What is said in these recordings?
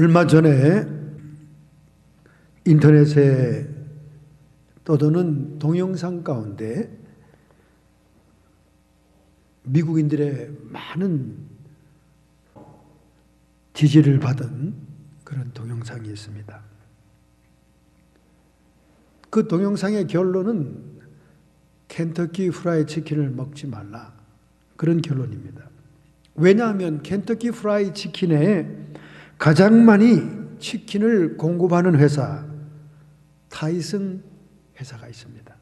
얼마 전에 인터넷에 떠도는 동영상 가운데 미국인들의 많은 지지를 받은 그런 동영상이 있습니다. 그 동영상의 결론은 켄터키 프라이 치킨을 먹지 말라, 그런 결론입니다. 왜냐하면 켄터키 프라이 치킨에 가장 많이 치킨을 공급하는 회사 타이슨 회사가 있습니다.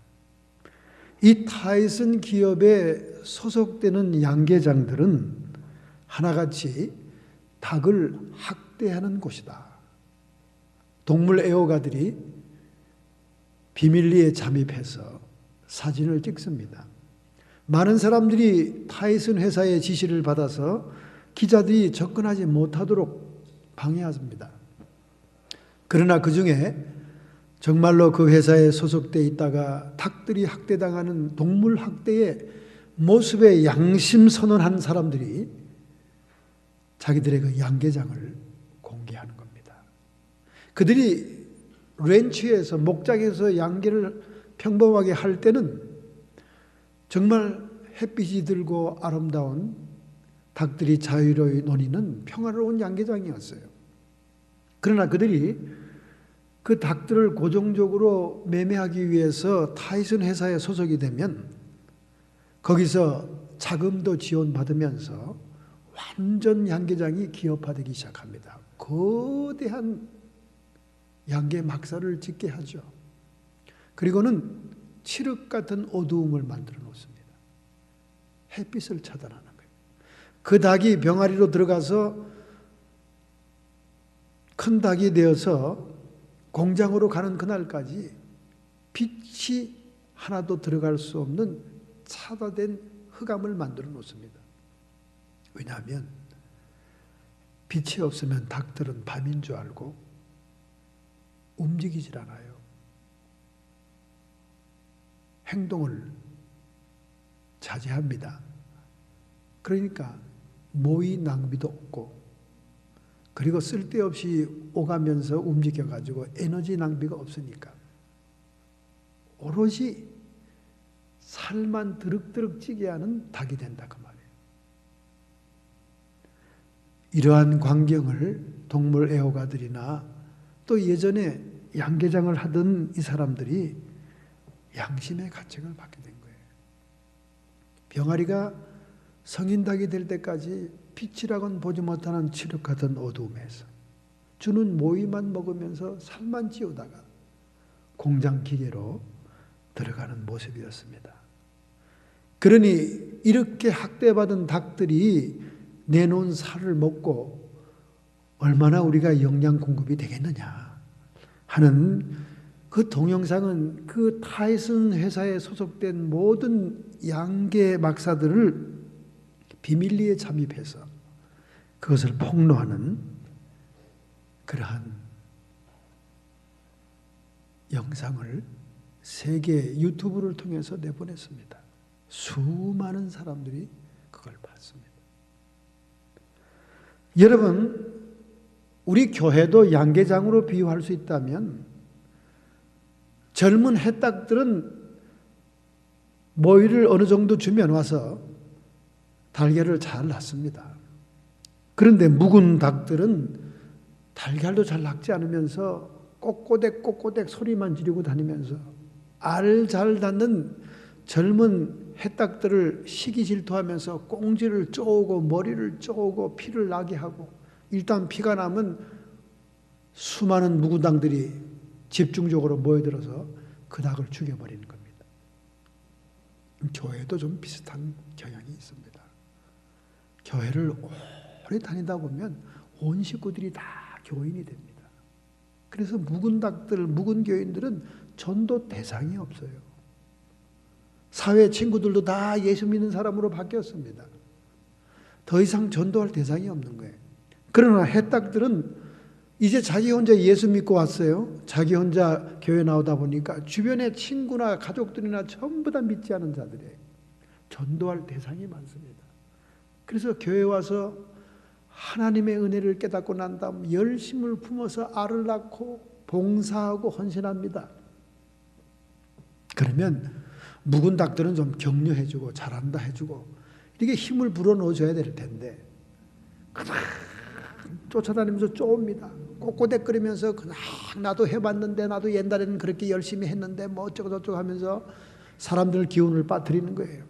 이 타이슨 기업에 소속되는 양계장들은 하나같이 닭을 학대하는 곳이다. 동물 애호가들이 비밀리에 잠입해서 사진을 찍습니다. 많은 사람들이 타이슨 회사의 지시를 받아서 기자들이 접근하지 못하도록 방해합니다. 그러나 그 중에 정말로 그 회사에 소속되어 있다가 닭들이 학대당하는 동물 학대의 모습에 양심 선언한 사람들이 자기들의 그 양계장을 공개하는 겁니다. 그들이 렌치에서 목장에서 양계를 평범하게 할 때는 정말 햇빛이 들고 아름다운 닭들이 자유로이 노니는 평화로운 양계장이었어요. 그러나 그들이 그 닭들을 고정적으로 매매하기 위해서 타이슨 회사에 소속이 되면 거기서 자금도 지원받으면서 완전 양계장이 기업화되기 시작합니다. 거대한 양계 막사를 짓게 하죠. 그리고는 칠흑 같은 어두움을 만들어 놓습니다. 햇빛을 차단하는 거예요. 그 닭이 병아리로 들어가서 큰 닭이 되어서 공장으로 가는 그날까지 빛이 하나도 들어갈 수 없는 차단된 흑암을 만들어 놓습니다. 왜냐하면 빛이 없으면 닭들은 밤인 줄 알고 움직이질 않아요. 행동을 자제합니다. 그러니까 모의 낭비도 없고, 그리고 쓸데없이 오가면서 움직여가지고 에너지 낭비가 없으니까 오롯이 살만 드륵드륵 찌게 하는 닭이 된다, 그 말이에요. 이러한 광경을 동물 애호가들이나 또 예전에 양계장을 하던 이 사람들이 양심의 가책을 받게 된 거예요. 병아리가 성인 닭이 될 때까지 빛이라고는 보지 못하는 칠흑같은 어두움에서 주는 모이만 먹으면서 살만 찌우다가 공장 기계로 들어가는 모습이었습니다. 그러니 이렇게 학대받은 닭들이 내놓은 살을 먹고 얼마나 우리가 영양 공급이 되겠느냐 하는 그 동영상은 그 타이슨 회사에 소속된 모든 양계 막사들을 비밀리에 잠입해서 그것을 폭로하는 그러한 영상을 세계 유튜브를 통해서 내보냈습니다. 수많은 사람들이 그걸 봤습니다. 여러분, 우리 교회도 양계장으로 비유할 수 있다면 젊은 해닭들은 모이를 어느 정도 주면 와서 달걀을 잘 낳습니다. 그런데 묵은 닭들은 달걀도 잘 낳지 않으면서 꼬꼬댁 소리만 지르고 다니면서 알 잘 낳는 젊은 해닭들을 시기 질투하면서 꽁지를 쪼고 머리를 쪼고 피를 나게 하고, 일단 피가 나면 수많은 묵은 닭들이 집중적으로 모여들어서 그 닭을 죽여버리는 겁니다. 교회도 좀 비슷한 경향이 있습니다. 교회를 오래 다니다 보면 온 식구들이 다 교인이 됩니다. 그래서 묵은 닭들, 묵은 교인들은 전도 대상이 없어요. 사회 친구들도 다 예수 믿는 사람으로 바뀌었습니다. 더 이상 전도할 대상이 없는 거예요. 그러나 해닭들은 이제 자기 혼자 예수 믿고 왔어요. 자기 혼자 교회 나오다 보니까 주변의 친구나 가족들이나 전부 다 믿지 않은 자들이에요. 전도할 대상이 많습니다. 그래서 교회 와서 하나님의 은혜를 깨닫고 난 다음 열심을 품어서 알을 낳고 봉사하고 헌신합니다. 그러면 묵은 닭들은 좀 격려해주고 잘한다 해주고 이렇게 힘을 불어넣어줘야 될 텐데 그냥 쫓아다니면서 쪼옵니다. 꼬꼬대거리면서 그냥 나도 해봤는데 나도 옛날에는 그렇게 열심히 했는데 뭐 어쩌고 저쩌고 하면서 사람들 기운을 빠뜨리는 거예요.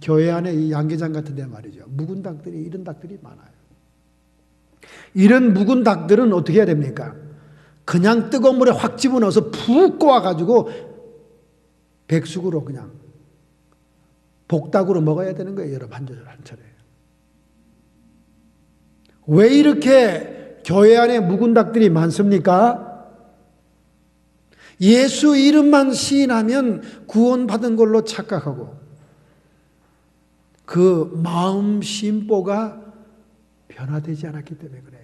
교회 안에 이 양계장 같은 데 말이죠. 묵은 닭들이 이런 닭들이 많아요. 이런 묵은 닭들은 어떻게 해야 됩니까? 그냥 뜨거운 물에 확 집어넣어서 푹 꼬아가지고 백숙으로 그냥 복닭으로 먹어야 되는 거예요. 여러분 한 차례. 왜 이렇게 교회 안에 묵은 닭들이 많습니까? 예수 이름만 시인하면 구원받은 걸로 착각하고 그 마음 심보가 변화되지 않았기 때문에 그래요.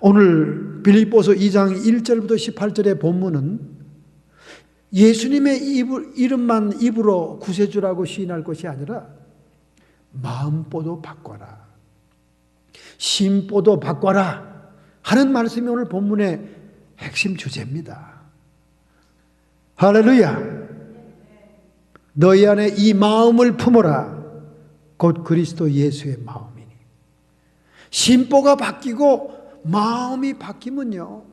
오늘 빌립보서 2장 1절부터 18절의 본문은 예수님의 이름만 입으로 구세주라고 시인할 것이 아니라 마음보도 바꿔라, 심보도 바꿔라 하는 말씀이 오늘 본문의 핵심 주제입니다. 할렐루야. 너희 안에 이 마음을 품어라. 곧 그리스도 예수의 마음이니. 심보가 바뀌고 마음이 바뀌면요,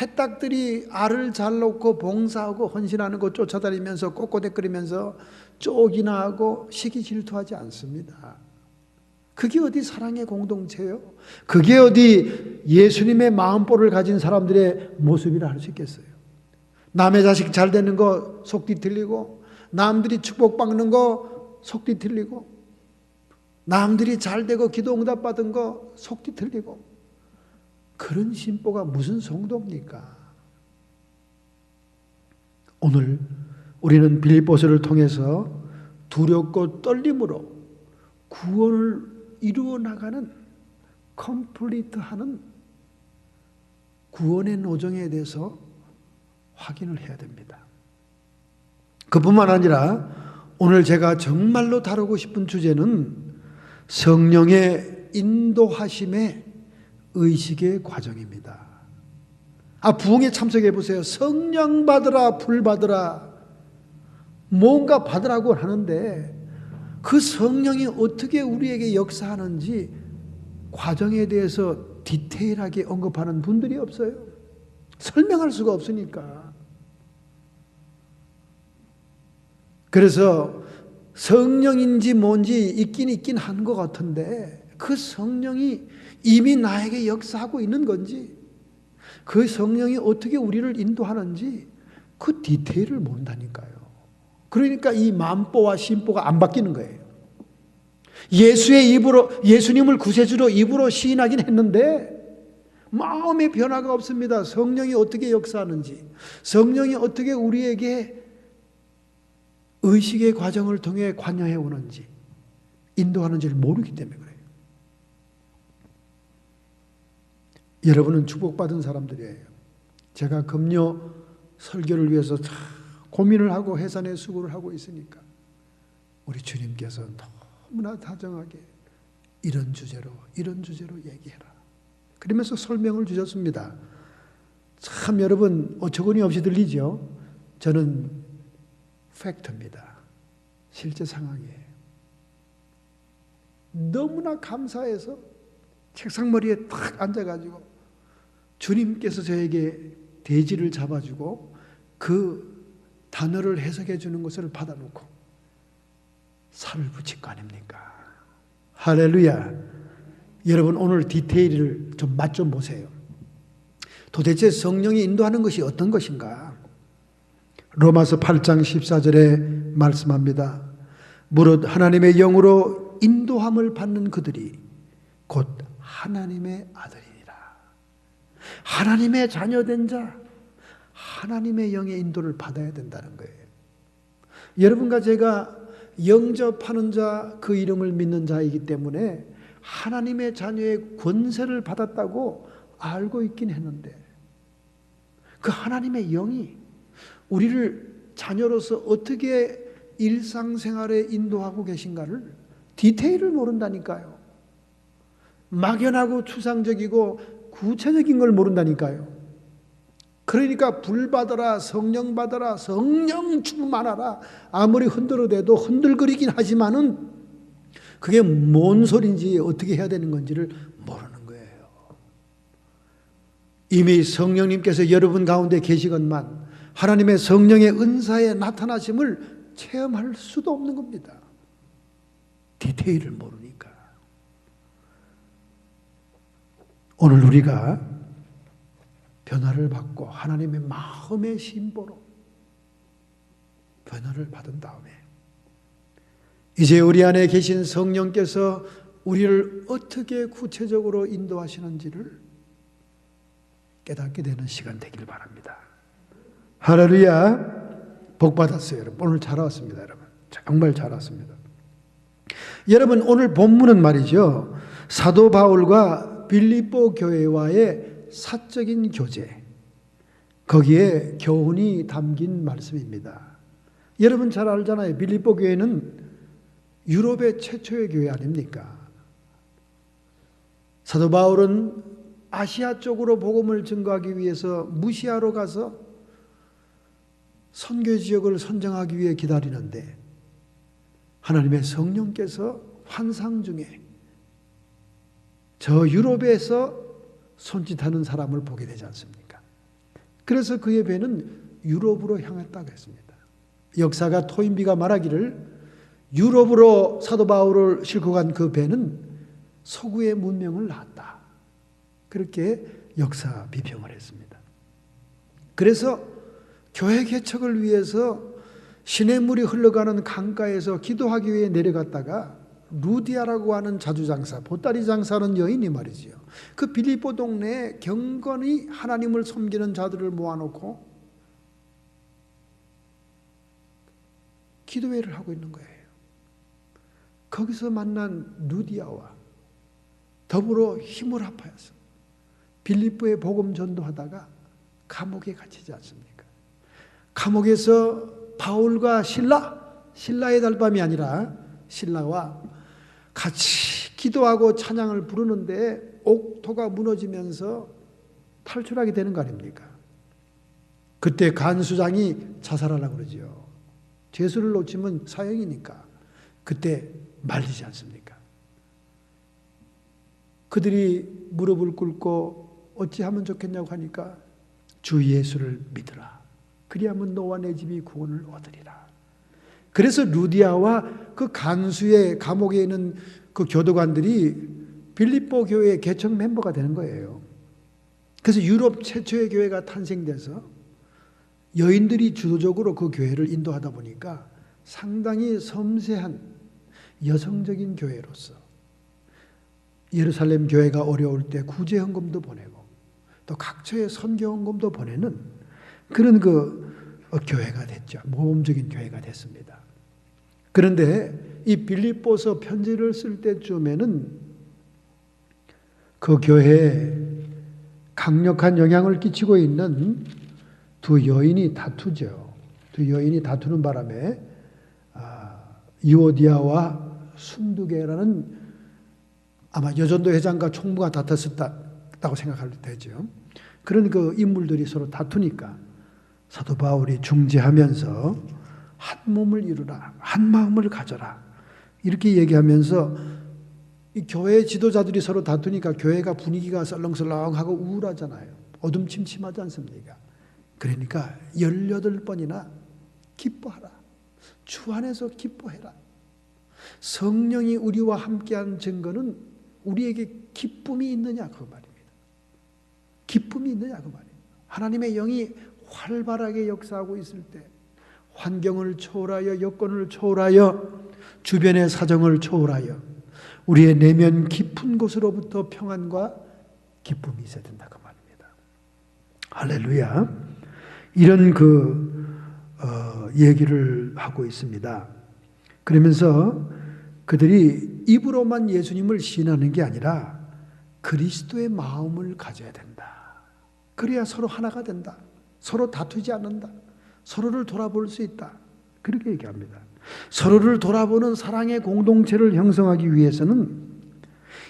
해딱들이 알을 잘 놓고 봉사하고 헌신하는 거 쫓아다니면서 꼬꼬대거리면서 쪼기나 하고 시기 질투하지 않습니다. 그게 어디 사랑의 공동체요? 그게 어디 예수님의 마음보를 가진 사람들의 모습이라 할 수 있겠어요? 남의 자식 잘 되는 거 속 뒤틀리고, 남들이 축복받는 거 속 뒤틀리고, 남들이 잘 되고 기도 응답 받은 거 속 뒤틀리고, 그런 심보가 무슨 성도입니까? 오늘 우리는 빌립보서를 통해서 두렵고 떨림으로 구원을 이루어 나가는 컴플리트하는 구원의 노정에 대해서 확인을 해야 됩니다. 그뿐만 아니라 오늘 제가 정말로 다루고 싶은 주제는 성령의 인도하심의 의식의 과정입니다. 부흥에 참석해 보세요. 성령 받으라, 불 받으라, 뭔가 받으라고 하는데 그 성령이 어떻게 우리에게 역사하는지 과정에 대해서 디테일하게 언급하는 분들이 없어요. 설명할 수가 없으니까. 그래서 성령인지 뭔지 있긴 한 것 같은데 그 성령이 이미 나에게 역사하고 있는 건지, 그 성령이 어떻게 우리를 인도하는지 그 디테일을 모른다니까요. 그러니까 이 마음보와 심보가 안 바뀌는 거예요. 예수의 입으로, 예수님을 구세주로 입으로 시인하긴 했는데 마음의 변화가 없습니다. 성령이 어떻게 역사하는지, 성령이 어떻게 우리에게 의식의 과정을 통해 관여해 오는지, 인도하는지를 모르기 때문에 그래요. 여러분은 축복받은 사람들이에요. 제가 금요 설교를 위해서 고민을 하고 해산의 수고를 하고 있으니까 우리 주님께서 너무나 다정하게 이런 주제로 얘기해라, 그러면서 설명을 주셨습니다. 참 여러분 어처구니 없이 들리죠? 저는 팩트입니다. 실제 상황이에요. 너무나 감사해서 책상 머리에 탁 앉아가지고 주님께서 저에게 대지를 잡아주고 그 단어를 해석해 주는 것을 받아놓고 살을 붙일 거 아닙니까? 할렐루야. 여러분 오늘 디테일을 좀 맛 좀 보세요. 도대체 성령이 인도하는 것이 어떤 것인가? 로마서 8장 14절에 말씀합니다. 무릇 하나님의 영으로 인도함을 받는 그들이 곧 하나님의 아들이니라. 하나님의 자녀된 자, 하나님의 영의 인도를 받아야 된다는 거예요. 여러분과 제가 영접하는 자, 그 이름을 믿는 자이기 때문에 하나님의 자녀의 권세를 받았다고 알고 있긴 했는데 그 하나님의 영이 우리를 자녀로서 어떻게 일상생활에 인도하고 계신가를 디테일을 모른다니까요. 막연하고 추상적이고 구체적인 걸 모른다니까요. 그러니까 불 받아라, 성령 받아라, 성령 충만하라. 아무리 흔들어대도 흔들거리긴 하지만은 그게 뭔 소린지 어떻게 해야 되는 건지를 모르는 거예요. 이미 성령님께서 여러분 가운데 계시건만 하나님의 성령의 은사의 나타나심을 체험할 수도 없는 겁니다. 디테일을 모르니까. 오늘 우리가 변화를 받고 하나님의 마음의 심보로 변화를 받은 다음에 이제 우리 안에 계신 성령께서 우리를 어떻게 구체적으로 인도하시는지를 깨닫게 되는 시간 되길 바랍니다. 할렐루야. 복 받았어요, 여러분. 오늘 잘 왔습니다, 여러분. 정말 잘 왔습니다. 여러분, 오늘 본문은 말이죠, 사도 바울과 빌립보 교회와의 사적인 교제, 거기에 교훈이 담긴 말씀입니다. 여러분 잘 알잖아요. 빌립보 교회는 유럽의 최초의 교회 아닙니까? 사도 바울은 아시아 쪽으로 복음을 증거하기 위해서 무시아로 가서 선교 지역을 선정하기 위해 기다리는데 하나님의 성령께서 환상 중에 저 유럽에서 손짓하는 사람을 보게 되지 않습니까? 그래서 그의 배는 유럽으로 향했다고 했습니다. 역사가 토인비가 말하기를 유럽으로 사도 바울을 싣고 간 그 배는 서구의 문명을 낳았다. 그렇게 역사 비평을 했습니다. 그래서 교회 개척을 위해서 시냇물이 흘러가는 강가에서 기도하기 위해 내려갔다가 루디아라고 하는 자주장사, 보따리 장사하는 여인이 말이지요, 그 빌립보 동네에 경건히 하나님을 섬기는 자들을 모아놓고 기도회를 하고 있는 거예요. 거기서 만난 루디아와 더불어 힘을 합하여서 빌립보에 복음 전도하다가 감옥에 갇히지 않습니까? 감옥에서 바울과 신라의 달밤이 아니라 신라와 같이 기도하고 찬양을 부르는데 옥토가 무너지면서 탈출하게 되는 거 아닙니까? 그때 간수장이 자살하려고 그러죠. 죄수를 놓치면 사형이니까. 그때 말리지 않습니까? 그들이 무릎을 꿇고 어찌하면 좋겠냐고 하니까 주 예수를 믿으라. 그리하면 너와 내 집이 구원을 얻으리라. 그래서 루디아와 그 간수의 감옥에 있는 그 교도관들이 빌립보 교회의 개척 멤버가 되는 거예요. 그래서 유럽 최초의 교회가 탄생돼서 여인들이 주도적으로 그 교회를 인도하다 보니까 상당히 섬세한 여성적인 교회로서 예루살렘 교회가 어려울 때 구제 헌금도 보내고 또 각처에 선교 헌금도 보내는 그런 교회가 됐죠. 모범적인 교회가 됐습니다. 그런데 이 빌립보서 편지를 쓸 때쯤에는 그 교회에 강력한 영향을 끼치고 있는 두 여인이 다투죠. 두 여인이 다투는 바람에 유오디아와 순두계라는 아마 여전도 회장과 총무가 다퉜었다고 생각할 때죠. 그런 그 인물들이 서로 다투니까 사도 바울이 중재하면서 한 몸을 이루라, 한 마음을 가져라 이렇게 얘기하면서 이 교회 지도자들이 서로 다투니까 교회가 분위기가 썰렁썰렁하고 우울하잖아요. 어둠침침하지 않습니까? 그러니까 18번이나 기뻐하라. 주 안에서 기뻐해라. 성령이 우리와 함께한 증거는 우리에게 기쁨이 있느냐 그 말입니다. 기쁨이 있느냐 그 말이에요. 하나님의 영이 활발하게 역사하고 있을 때 환경을 초월하여 여건을 초월하여 주변의 사정을 초월하여 우리의 내면 깊은 곳으로부터 평안과 기쁨이 있어야 된다 그 말입니다. 할렐루야. 이런 얘기를 하고 있습니다. 그러면서 그들이 입으로만 예수님을 시인하는 게 아니라 그리스도의 마음을 가져야 된다. 그래야 서로 하나가 된다. 서로 다투지 않는다. 서로를 돌아볼 수 있다. 그렇게 얘기합니다. 서로를 돌아보는 사랑의 공동체를 형성하기 위해서는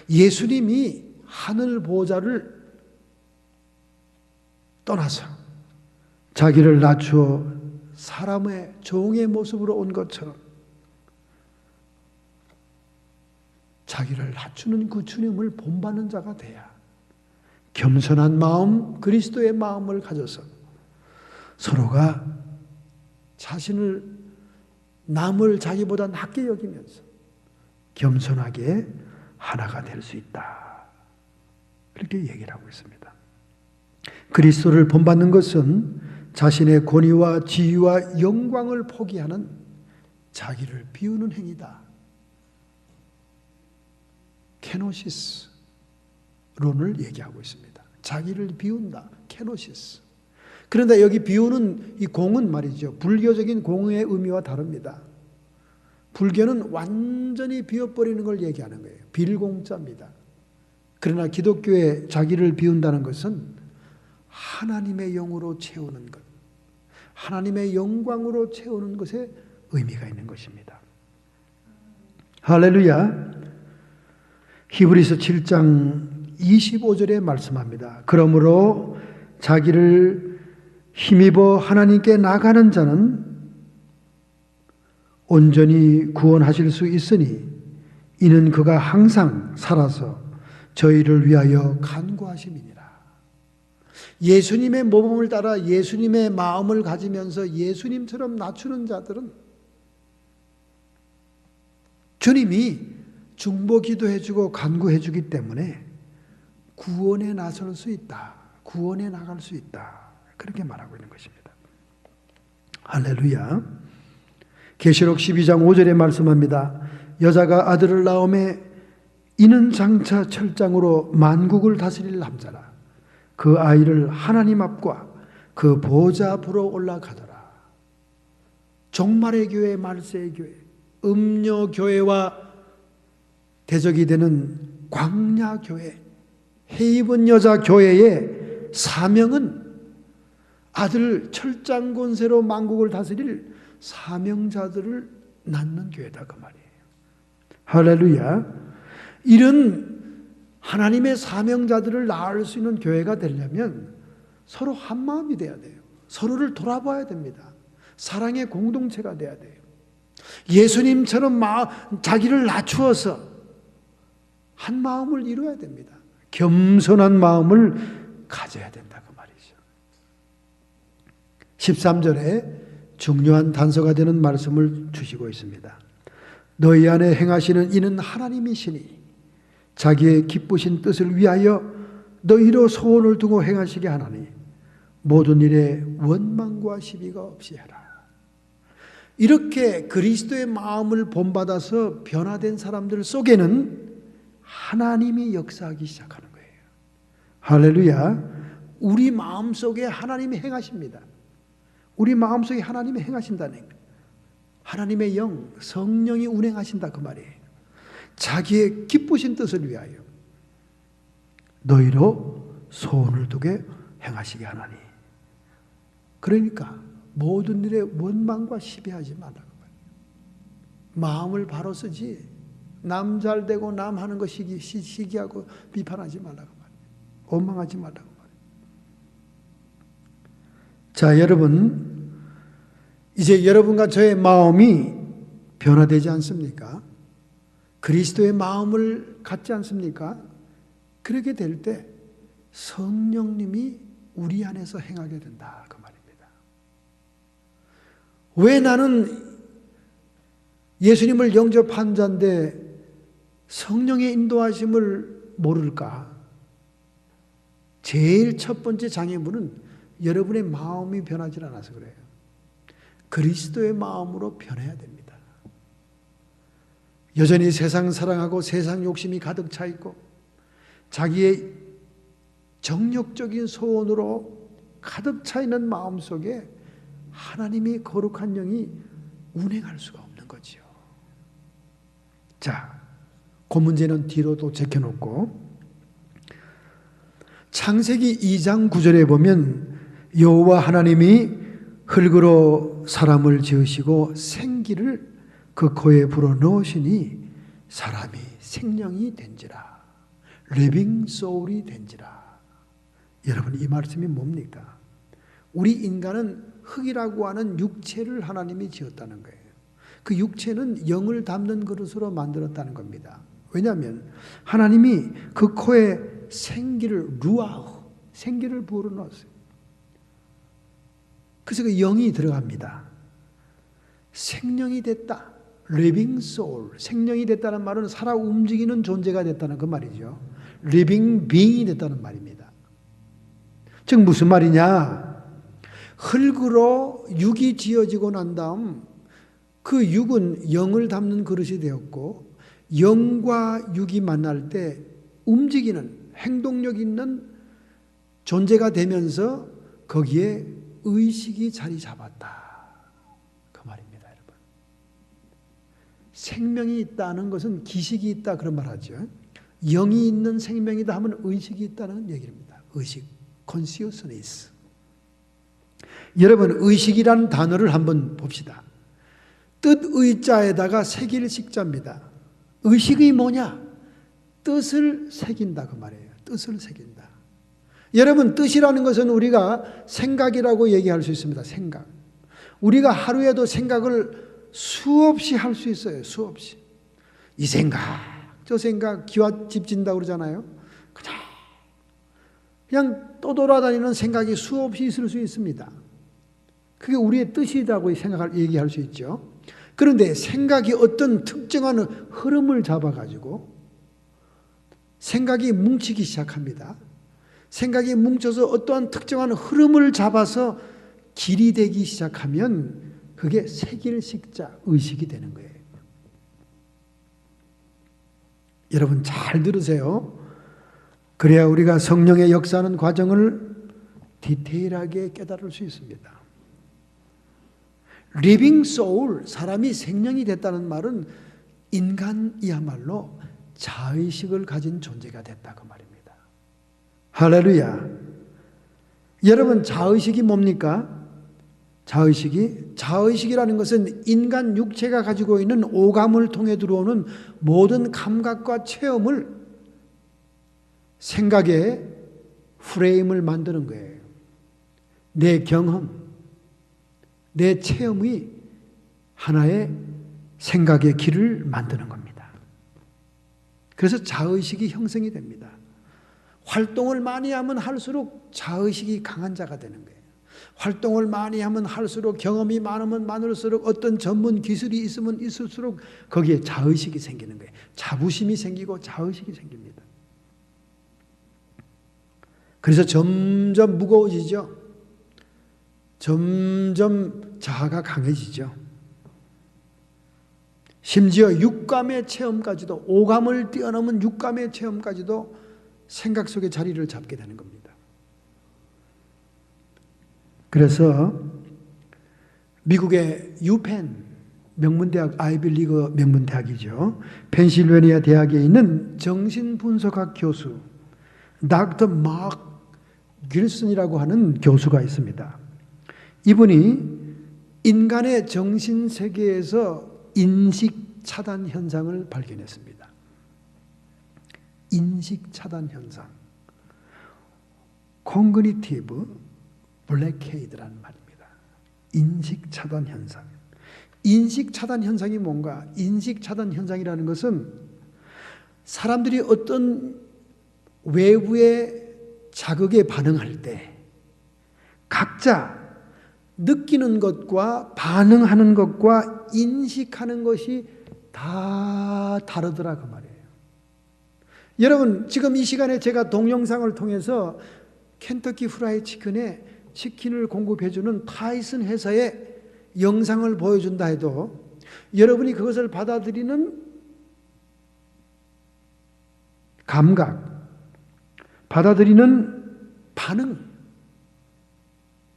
예수님이 하늘 보좌를 떠나서 자기를 낮추어 사람의 종의 모습으로 온 것처럼 자기를 낮추는 그 주님을 본받는 자가 돼야 겸손한 마음, 그리스도의 마음을 가져서 서로가 자신을 남을 자기보다 낮게 여기면서 겸손하게 하나가 될 수 있다. 그렇게 얘기를 하고 있습니다. 그리스도를 본받는 것은 자신의 권위와 지위와 영광을 포기하는 자기를 비우는 행위다. 케노시스론을 얘기하고 있습니다. 자기를 비운다. 케노시스. 그런데 여기 비우는 이 공은 말이죠. 불교적인 공의 의미와 다릅니다. 불교는 완전히 비워버리는 걸 얘기하는 거예요. 빌공짜입니다. 그러나 기독교의 자기를 비운다는 것은 하나님의 영으로 채우는 것, 하나님의 영광으로 채우는 것에 의미가 있는 것입니다. 할렐루야. 히브리서 7장 25절에 말씀합니다. 그러므로 자기를 힘입어 하나님께 나가는 자는 온전히 구원하실 수 있으니 이는 그가 항상 살아서 저희를 위하여 간구하심이니라. 예수님의 모범을 따라 예수님의 마음을 가지면서 예수님처럼 낮추는 자들은 주님이 중보 기도해주고 간구해주기 때문에 구원에 나설 수 있다. 구원에 나갈 수 있다. 그렇게 말하고 있는 것입니다. 할렐루야. 계시록 12장 5절에 말씀합니다. 여자가 아들을 낳음에 이는 장차 철장으로 만국을 다스릴 남자라. 그 아이를 하나님 앞과 그 보좌 앞으로 올라가더라. 종말의 교회, 말세의 교회, 음료 교회와 대적이 되는 광야 교회, 해 입은 여자 교회의 사명은 아들 철장 권세로 만국을 다스릴 사명자들을 낳는 교회다 그 말이에요. 할렐루야. 이런 하나님의 사명자들을 낳을 수 있는 교회가 되려면 서로 한 마음이 돼야 돼요. 서로를 돌아봐야 됩니다. 사랑의 공동체가 돼야 돼요. 예수님처럼 자기를 낮추어서 한 마음을 이루어야 됩니다. 겸손한 마음을 가져야 된다 그 말이죠. 13절에 중요한 단서가 되는 말씀을 주시고 있습니다. 너희 안에 행하시는 이는 하나님이시니 자기의 기쁘신 뜻을 위하여 너희로 소원을 두고 행하시게 하나니 모든 일에 원망과 시비가 없이 해라. 이렇게 그리스도의 마음을 본받아서 변화된 사람들 속에는 하나님이 역사하기 시작하는 거예요. 할렐루야. 우리 마음속에 하나님이 행하십니다. 우리 마음속에 하나님이 행하신다는 거예요. 하나님의 영, 성령이 운행하신다 그 말이에요. 자기의 기쁘신 뜻을 위하여 너희로 소원을 두게 행하시게 하나니. 그러니까 모든 일에 원망과 시비하지 말라고 말이에요. 마음을 바로 쓰지 남 잘되고 남 하는 거 시기하고 비판하지 말라고 말이에요. 원망하지 말라고 말이에요. 자, 여러분, 이제 여러분과 저의 마음이 변화되지 않습니까? 그리스도의 마음을 갖지 않습니까? 그렇게 될 때 성령님이 우리 안에서 행하게 된다 그 말입니다. 왜 나는 예수님을 영접한 자인데 성령의 인도하심을 모를까? 제일 첫 번째 장애물은 여러분의 마음이 변하지 않아서 그래요. 그리스도의 마음으로 변해야 됩니다. 여전히 세상 사랑하고 세상 욕심이 가득 차 있고 자기의 정욕적인 소원으로 가득 차 있는 마음 속에 하나님이 거룩한 영이 운행할 수가 없는 거지요. 자, 그 문제는 뒤로 또 제껴놓고 창세기 2장 9절에 보면 여호와 하나님이 흙으로 사람을 지으시고 생기를 그 코에 불어 넣으시니 사람이 생명이 된지라. 리빙 소울이 된지라. 여러분, 이 말씀이 뭡니까? 우리 인간은 흙이라고 하는 육체를 하나님이 지었다는 거예요. 그 육체는 영을 담는 그릇으로 만들었다는 겁니다. 왜냐하면 하나님이 그 코에 생기를, 루아흐, 생기를 불어넣었어요. 그래서 그 영이 들어갑니다. 생명이 됐다. living soul. 생명이 됐다는 말은 살아 움직이는 존재가 됐다는 그 말이죠. living being이 됐다는 말입니다. 즉 무슨 말이냐? 흙으로 육이 지어지고 난 다음 그 육은 영을 담는 그릇이 되었고, 영과 육이 만날 때 움직이는 행동력 있는 존재가 되면서 거기에 의식이 자리 잡았다. 그 말입니다, 여러분. 생명이 있다는 것은 기식이 있다 그런 말 하죠. 영이 있는 생명이다 하면 의식이 있다는 얘기입니다. 의식, consciousness. 여러분, 의식이라는 단어를 한번 봅시다. 뜻의자에다가 새길 식자입니다. 의식이 뭐냐? 뜻을 새긴다 그 말이에요. 뜻을 새긴다. 여러분, 뜻이라는 것은 우리가 생각이라고 얘기할 수 있습니다. 생각. 우리가 하루에도 생각을 수없이 할 수 있어요. 수없이. 이 생각, 저 생각, 기와 집진다고 그러잖아요. 그냥 떠돌아다니는 생각이 수없이 있을 수 있습니다. 그게 우리의 뜻이라고 얘기할 수 있죠. 그런데 생각이 어떤 특정한 흐름을 잡아가지고 생각이 뭉치기 시작합니다. 생각이 뭉쳐서 어떠한 특정한 흐름을 잡아서 길이 되기 시작하면 그게 새길식자, 의식이 되는 거예요. 여러분 잘 들으세요. 그래야 우리가 성령의 역사하는 과정을 디테일하게 깨달을 수 있습니다. 리빙 소울, 사람이 생명이 됐다는 말은 인간이야말로 자의식을 가진 존재가 됐다 그 말입니다. 할렐루야. 여러분, 자의식이 뭡니까? 자의식이라는 것은 인간 육체가 가지고 있는 오감을 통해 들어오는 모든 감각과 체험을 생각의 프레임을 만드는 거예요. 내 경험, 내 체험이 하나의 생각의 길을 만드는 겁니다. 그래서 자의식이 형성이 됩니다. 활동을 많이 하면 할수록 자의식이 강한 자가 되는 거예요. 활동을 많이 하면 할수록, 경험이 많으면 많을수록, 어떤 전문 기술이 있으면 있을수록 거기에 자의식이 생기는 거예요. 자부심이 생기고 자의식이 생깁니다. 그래서 점점 무거워지죠. 점점 자아가 강해지죠. 심지어 육감의 체험까지도, 오감을 뛰어넘은 육감의 체험까지도 생각 속에 자리를 잡게 되는 겁니다. 그래서 미국의 유펜 명문대학, 아이비리그 명문대학이죠. 펜실베니아 대학에 있는 정신분석학 교수 닥터 마크 길슨이라고 하는 교수가 있습니다. 이분이 인간의 정신세계에서 인식차단 현상을 발견했습니다. 인식차단 현상. Cognitive Blockade라는 말입니다. 인식차단 현상. 인식차단 현상이 뭔가? 인식차단 현상이라는 것은 사람들이 어떤 외부의 자극에 반응할 때 각자 느끼는 것과 반응하는 것과 인식하는 것이 다 다르더라 그 말이에요. 여러분, 지금 이 시간에 제가 동영상을 통해서 켄터키 프라이드 치킨에 치킨을 공급해주는 타이슨 회사의 영상을 보여준다 해도 여러분이 그것을 받아들이는 감각, 받아들이는 반응,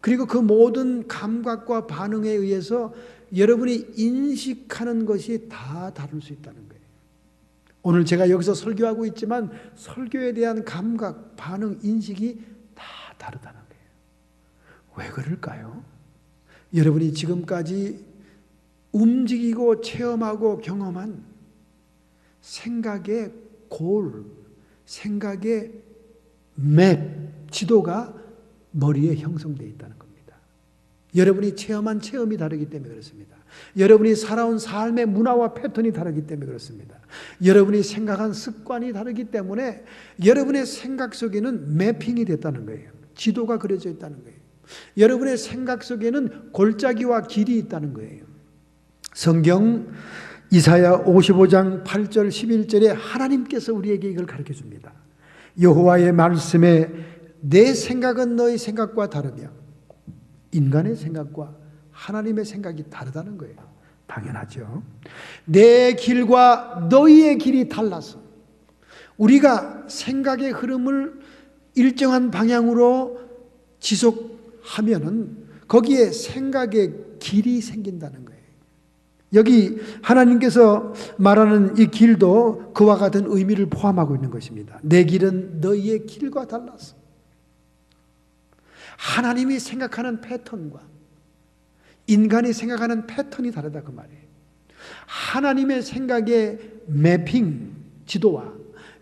그리고 그 모든 감각과 반응에 의해서 여러분이 인식하는 것이 다 다를 수 있다는 거예요. 오늘 제가 여기서 설교하고 있지만 설교에 대한 감각, 반응, 인식이 다 다르다는 거예요. 왜 그럴까요? 여러분이 지금까지 움직이고 체험하고 경험한 생각의 골, 생각의 맵, 지도가 머리에 형성되어 있다는 겁니다. 여러분이 체험한 체험이 다르기 때문에 그렇습니다. 여러분이 살아온 삶의 문화와 패턴이 다르기 때문에 그렇습니다. 여러분이 생각한 습관이 다르기 때문에 여러분의 생각 속에는 매핑이 됐다는 거예요. 지도가 그려져 있다는 거예요. 여러분의 생각 속에는 골짜기와 길이 있다는 거예요. 성경 이사야 55장 8절 11절에 하나님께서 우리에게 이걸 가르쳐 줍니다. 여호와의 말씀에 내 생각은 너희 생각과 다르며 인간의 생각과 하나님의 생각이 다르다는 거예요. 당연하죠. 내 길과 너희의 길이 달라서 우리가 생각의 흐름을 일정한 방향으로 지속하면은 거기에 생각의 길이 생긴다는 거예요. 여기 하나님께서 말하는 이 길도 그와 같은 의미를 포함하고 있는 것입니다. 내 길은 너희의 길과 달라서 하나님이 생각하는 패턴과 인간이 생각하는 패턴이 다르다 그 말이에요. 하나님의 생각의 매핑 지도와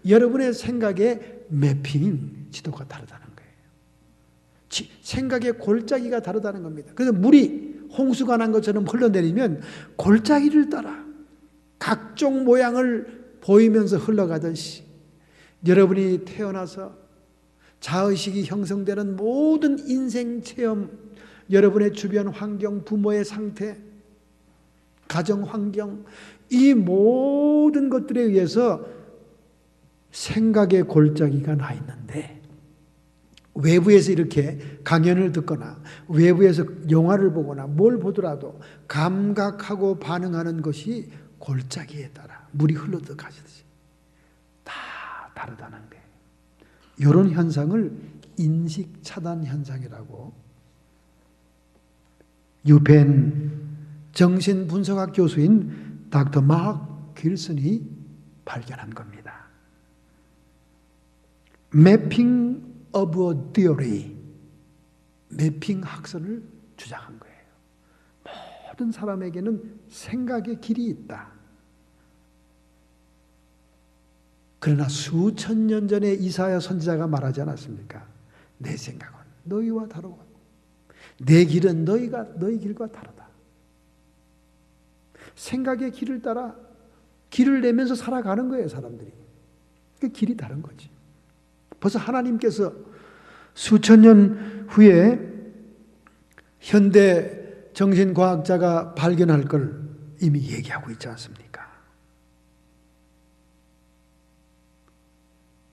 여러분의 생각의 매핑 지도가 다르다는 거예요. 생각의 골짜기가 다르다는 겁니다. 그래서 물이 홍수가 난 것처럼 흘러내리면 골짜기를 따라 각종 모양을 보이면서 흘러가듯이 여러분이 태어나서 자의식이 형성되는 모든 인생 체험, 여러분의 주변 환경, 부모의 상태, 가정 환경, 이 모든 것들에 의해서 생각의 골짜기가 나 있는데 외부에서 이렇게 강연을 듣거나 외부에서 영화를 보거나 뭘 보더라도 감각하고 반응하는 것이 골짜기에 따라 물이 흘러들어가듯이 다 다르다는 거예요. 이런 현상을 인식 차단 현상이라고 유펜 정신분석학 교수인 닥터 마크 길슨이 발견한 겁니다. Mapping of a theory, 매핑 학설을 주장한 거예요. 모든 사람에게는 생각의 길이 있다. 그러나 수천 년 전에 이사야 선지자가 말하지 않았습니까? 내 생각은 너희와 다르고 내 길은 너희 길과 다르다. 생각의 길을 따라 길을 내면서 살아가는 거예요, 사람들이. 그 길이 다른 거지. 벌써 하나님께서 수천 년 후에 현대 정신과학자가 발견할 걸 이미 얘기하고 있지 않습니까?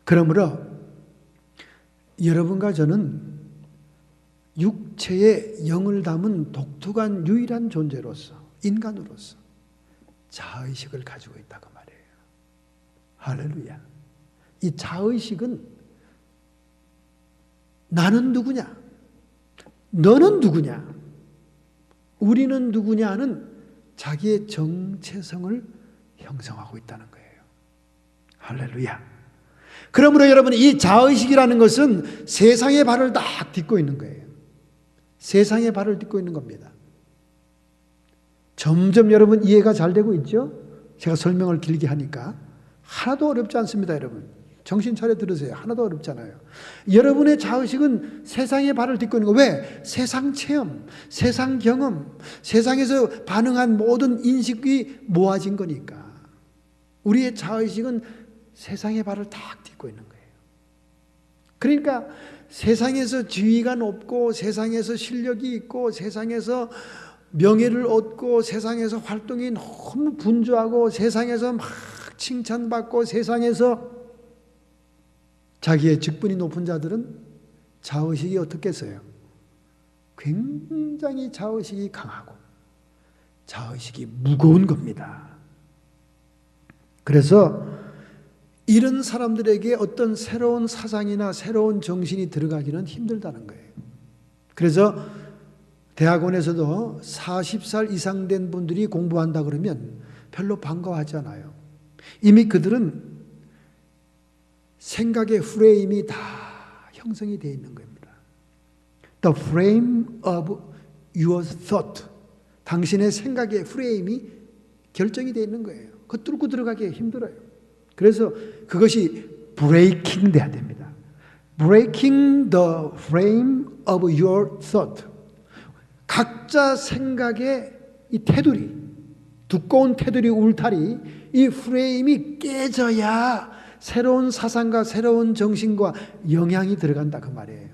그러므로 여러분과 저는 육체에 영을 담은 독특한 유일한 존재로서 인간으로서 자의식을 가지고 있다고 말이에요. 할렐루야. 이 자의식은 나는 누구냐? 너는 누구냐? 우리는 누구냐 하는 자기의 정체성을 형성하고 있다는 거예요. 할렐루야. 그러므로 여러분 이 자의식이라는 것은 세상의 발을 딱 딛고 있는 거예요. 세상의 발을 딛고 있는 겁니다. 점점 여러분 이해가 잘 되고 있죠? 제가 설명을 길게 하니까 하나도 어렵지 않습니다, 여러분. 정신 차려 들으세요. 하나도 어렵잖아요. 여러분의 자의식은 세상의 발을 딛고 있는 거. 왜? 세상 체험, 세상 경험, 세상에서 반응한 모든 인식이 모아진 거니까. 우리의 자의식은 세상의 발을 딱 딛고 있는 거예요. 그러니까 세상에서 지위가 높고 세상에서 실력이 있고 세상에서 명예를 얻고 세상에서 활동이 너무 분주하고 세상에서 막 칭찬받고 세상에서 자기의 직분이 높은 자들은 자의식이 어떻겠어요? 굉장히 자의식이 강하고 자의식이 무거운 겁니다. 그래서 이런 사람들에게 어떤 새로운 사상이나 새로운 정신이 들어가기는 힘들다는 거예요. 그래서 대학원에서도 40살 이상 된 분들이 공부한다 그러면 별로 반가워하지 않아요. 이미 그들은 생각의 프레임이 다 형성이 되어 있는 겁니다. The frame of your thought. 당신의 생각의 프레임이 결정이 되어 있는 거예요. 그거 뚫고 들어가기 힘들어요. 그래서 그것이 브레이킹 돼야 됩니다. Breaking the frame of your thought. 각자 생각의 이 테두리, 두꺼운 테두리 울타리, 이 프레임이 깨져야 새로운 사상과 새로운 정신과 영향이 들어간다 그 말이에요.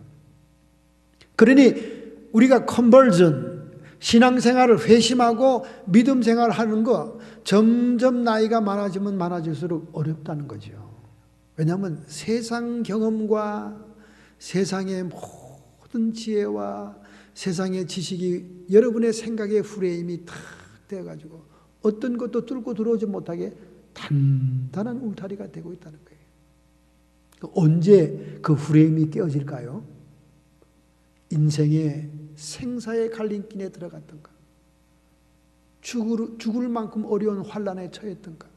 그러니 우리가 컨버전, 신앙생활을 회심하고 믿음 생활을 하는 거 점점 나이가 많아지면 많아질수록 어렵다는 거죠. 왜냐하면 세상 경험과 세상의 모든 지혜와 세상의 지식이 여러분의 생각의 프레임이 탁 되어가지고 어떤 것도 뚫고 들어오지 못하게 단단한 울타리가 되고 있다는 거예요. 언제 그 프레임이 깨어질까요? 인생의 생사의 갈림길에 들어갔던가, 죽을 만큼 어려운 환난에 처했던가,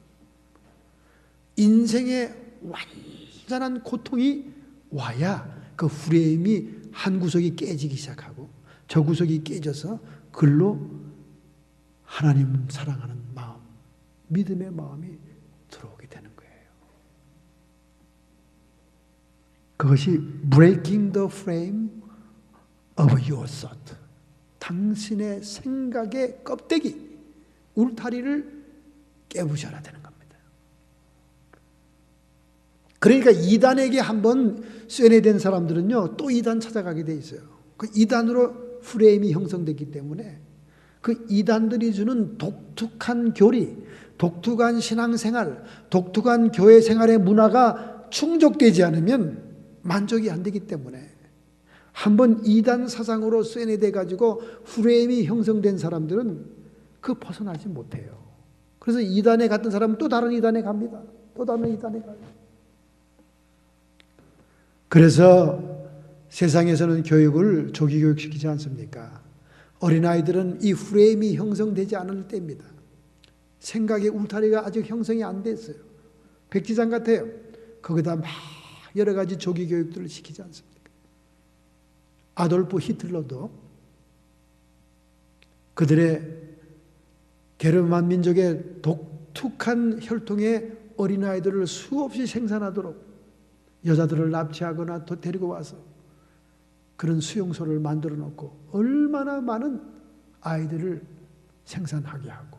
인생의 완전한 고통이 와야 그 프레임이 한 구석이 깨지기 시작하고 저 구석이 깨져서 글로 하나님 사랑하는 마음, 믿음의 마음이 들어오게 되는 거예요. 그것이 breaking the frame of your thought. 당신의 생각의 껍데기, 울타리를 깨부셔야 되는 겁니다. 그러니까 이단에게 한번 쇠뇌된 사람들은요, 또 이단 찾아가게 돼 있어요. 그 이단으로 프레임이 형성됐기 때문에 그 이단들이 주는 독특한 교리, 독특한 신앙생활, 독특한 교회 생활의 문화가 충족되지 않으면 만족이 안 되기 때문에 한번 이단 사상으로 쇠뇌돼 가지고 프레임이 형성된 사람들은 그 벗어나지 못해요. 그래서 이단에 갔던 사람은 또 다른 이단에 갑니다. 또 다른 이단에 가요. 그래서 세상에서는 교육을 조기 교육시키지 않습니까? 어린아이들은 이 프레임이 형성되지 않을 때입니다. 생각의 울타리가 아직 형성이 안 됐어요. 백지장 같아요. 거기다 막 여러 가지 조기 교육들을 시키지 않습니까? 아돌프 히틀러도 그들의 게르만 민족의 독특한 혈통의 어린아이들을 수없이 생산하도록 여자들을 납치하거나 데리고 와서 그런 수용소를 만들어 놓고 얼마나 많은 아이들을 생산하게 하고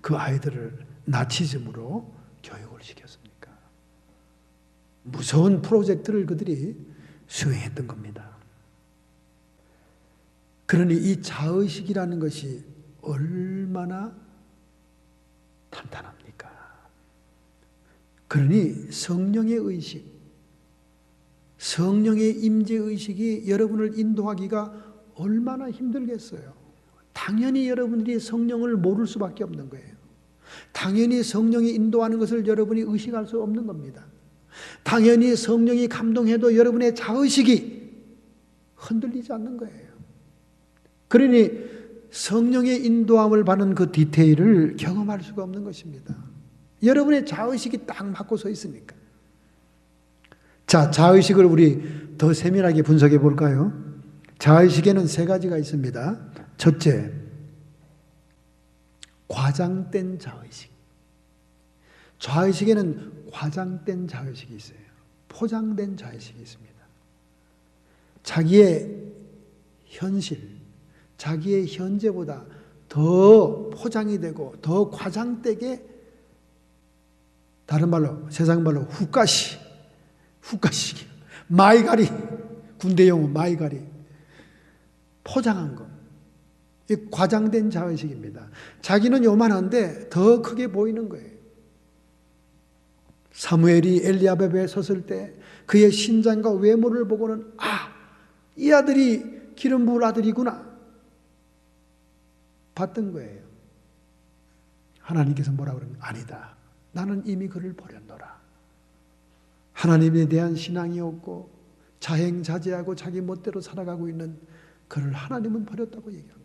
그 아이들을 나치즘으로 교육을 시켰습니까? 무서운 프로젝트를 그들이 수행했던 겁니다. 그러니 이 자의식이라는 것이 얼마나 탄탄합니까? 그러니 성령의 의식, 성령의 임재의식이 여러분을 인도하기가 얼마나 힘들겠어요. 당연히 여러분들이 성령을 모를 수밖에 없는 거예요. 당연히 성령이 인도하는 것을 여러분이 의식할 수 없는 겁니다. 당연히 성령이 감동해도 여러분의 자의식이 흔들리지 않는 거예요. 그러니 성령의 인도함을 받는 그 디테일을 경험할 수가 없는 것입니다. 여러분의 자의식이 딱 맞고 서 있으니까. 자, 자의식을 우리 더 세밀하게 분석해 볼까요? 자의식에는 세 가지가 있습니다. 첫째, 과장된 자의식. 자의식에는 과장된 자의식이 있어요. 포장된 자의식이 있습니다. 자기의 현실, 자기의 현재보다 더 포장이 되고 더 과장되게, 다른 말로, 세상 말로 후가식, 마이가리, 군대 용어 마이가리, 포장한 것. 이 과장된 자의식입니다. 자기는 요만한데 더 크게 보이는 거예요. 사무엘이 엘리압 앞에 섰을 때 그의 신장과 외모를 보고는 이 아들이 기름 부을 아들이구나 봤던 거예요. 하나님께서 뭐라고 그러면 아니다. 나는 이미 그를 버렸노라. 하나님에 대한 신앙이 없고 자행자제하고 자기 멋대로 살아가고 있는 그를 하나님은 버렸다고 얘기합니다.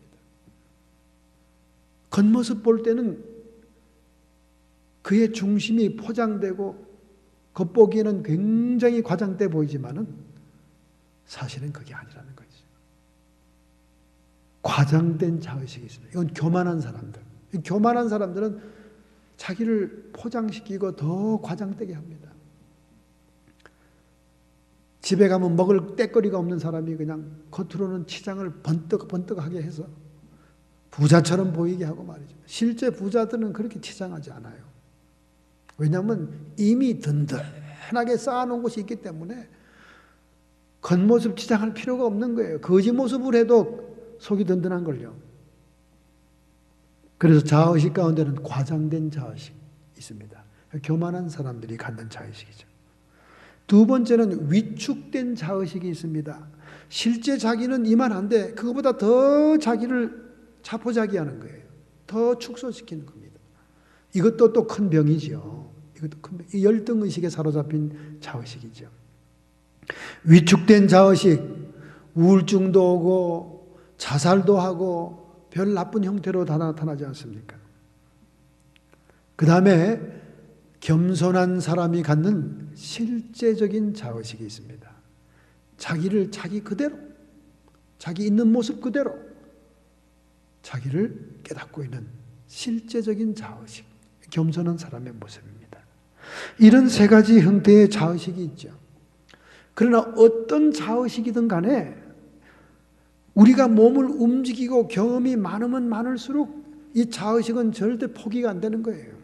겉모습 볼 때는 그의 중심이 포장되고 겉보기에는 굉장히 과장돼 보이지만은 사실은 그게 아니라는 거죠. 과장된 자의식이 있습니다. 이건 교만한 사람들. 교만한 사람들은 자기를 포장시키고 더 과장되게 합니다. 집에 가면 먹을 때거리가 없는 사람이 그냥 겉으로는 치장을 번뜩번뜩하게 해서 부자처럼 보이게 하고 말이죠. 실제 부자들은 그렇게 치장하지 않아요. 왜냐하면 이미 든든하게 쌓아놓은 것이 있기 때문에 겉모습 치장할 필요가 없는 거예요. 거짓 모습을 해도 속이 든든한 걸요. 그래서 자의식 가운데는 과장된 자의식이 있습니다. 교만한 사람들이 갖는 자의식이죠. 두 번째는 위축된 자의식이 있습니다. 실제 자기는 이만한데 그거보다 더 자기를 자포자기하는 거예요. 더 축소시키는 겁니다. 이것도 또 큰 병이죠. 이것도 큰 병. 이 열등의식에 사로잡힌 자의식이죠. 위축된 자의식, 우울증도 오고 자살도 하고 별 나쁜 형태로 다 나타나지 않습니까? 그 다음에 겸손한 사람이 갖는 실제적인 자의식이 있습니다. 자기를 자기 그대로, 자기 있는 모습 그대로 자기를 깨닫고 있는 실제적인 자의식, 겸손한 사람의 모습입니다. 이런 세 가지 형태의 자의식이 있죠. 그러나 어떤 자의식이든 간에 우리가 몸을 움직이고 경험이 많으면 많을수록 이 자의식은 절대 포기가 안 되는 거예요.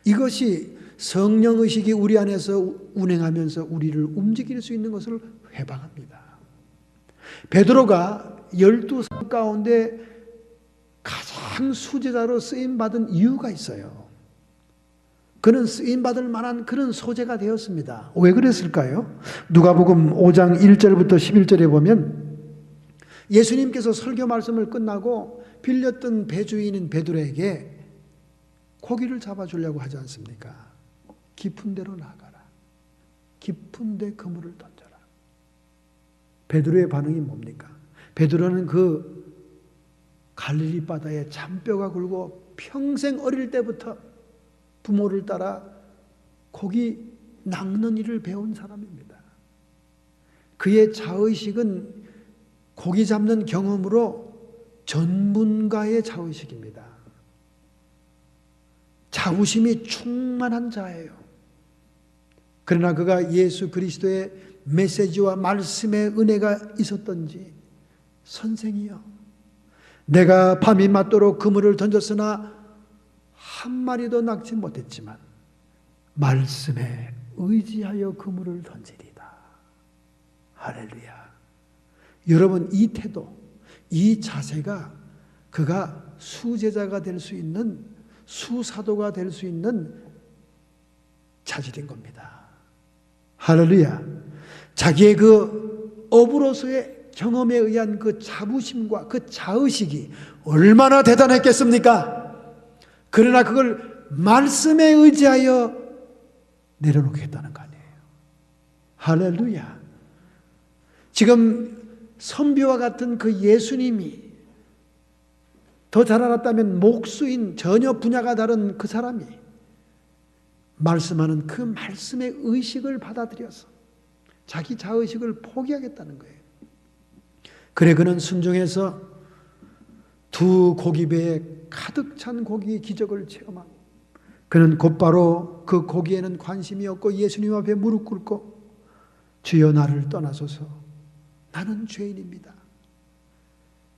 이것이 성령의식이 우리 안에서 운행하면서 우리를 움직일 수 있는 것을 회방합니다. 베드로가 12성 가운데 가장 수제자로 쓰임받은 이유가 있어요. 그는 쓰임받을 만한 그런 소재가 되었습니다. 왜 그랬을까요? 누가복음 5장 1절부터 11절에 보면 예수님께서 설교 말씀을 끝나고 빌렸던 배주인인 베드로에게 고기를 잡아주려고 하지 않습니까? 깊은 데로 나가라. 깊은 데 그물을 던져라. 베드로의 반응이 뭡니까? 베드로는 그 갈릴리 바다에 잔뼈가 굵고 평생 어릴 때부터 부모를 따라 고기 낚는 일을 배운 사람입니다. 그의 자의식은 고기 잡는 경험으로 전문가의 자의식입니다. 자부심이 충만한 자예요. 그러나 그가 예수 그리스도의 메시지와 말씀의 은혜가 있었던지, 선생이여, 내가 밤이 맞도록 그물을 던졌으나 한 마리도 낚지 못했지만 말씀에 의지하여 그물을 던지리다. 할렐루야. 여러분, 이 태도, 이 자세가 그가 수제자가 될 수 있는, 수사도가 될 수 있는 자질인 겁니다. 할렐루야. 자기의 그 업으로서의 경험에 의한 그 자부심과 그 자의식이 얼마나 대단했겠습니까? 그러나 그걸 말씀에 의지하여 내려놓겠다는 거 아니에요. 할렐루야. 지금 선비와 같은 그 예수님이 더 잘 알았다면 목수인, 전혀 분야가 다른 그 사람이 말씀하는 그 말씀의 의식을 받아들여서 자기 자의식을 포기하겠다는 거예요. 그래 그는 순종해서 두 고기배에 가득 찬 고기의 기적을 체험하고 그는 곧바로 그 고기에는 관심이 없고 예수님 앞에 무릎 꿇고 주여 나를 떠나소서, 나는 죄인입니다.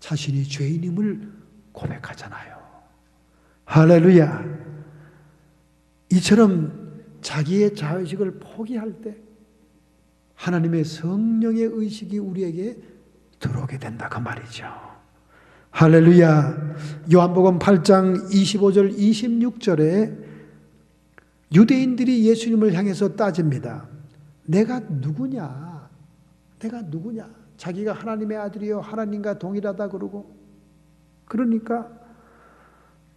자신이 죄인임을 고백하잖아요. 할렐루야. 이처럼 자기의 자의식을 포기할 때 하나님의 성령의 의식이 우리에게 들어오게 된다 그 말이죠. 할렐루야. 요한복음 8장 25절 26절에 유대인들이 예수님을 향해서 따집니다. 내가 누구냐? 내가 누구냐? 자기가 하나님의 아들이요 하나님과 동일하다 그러고, 그러니까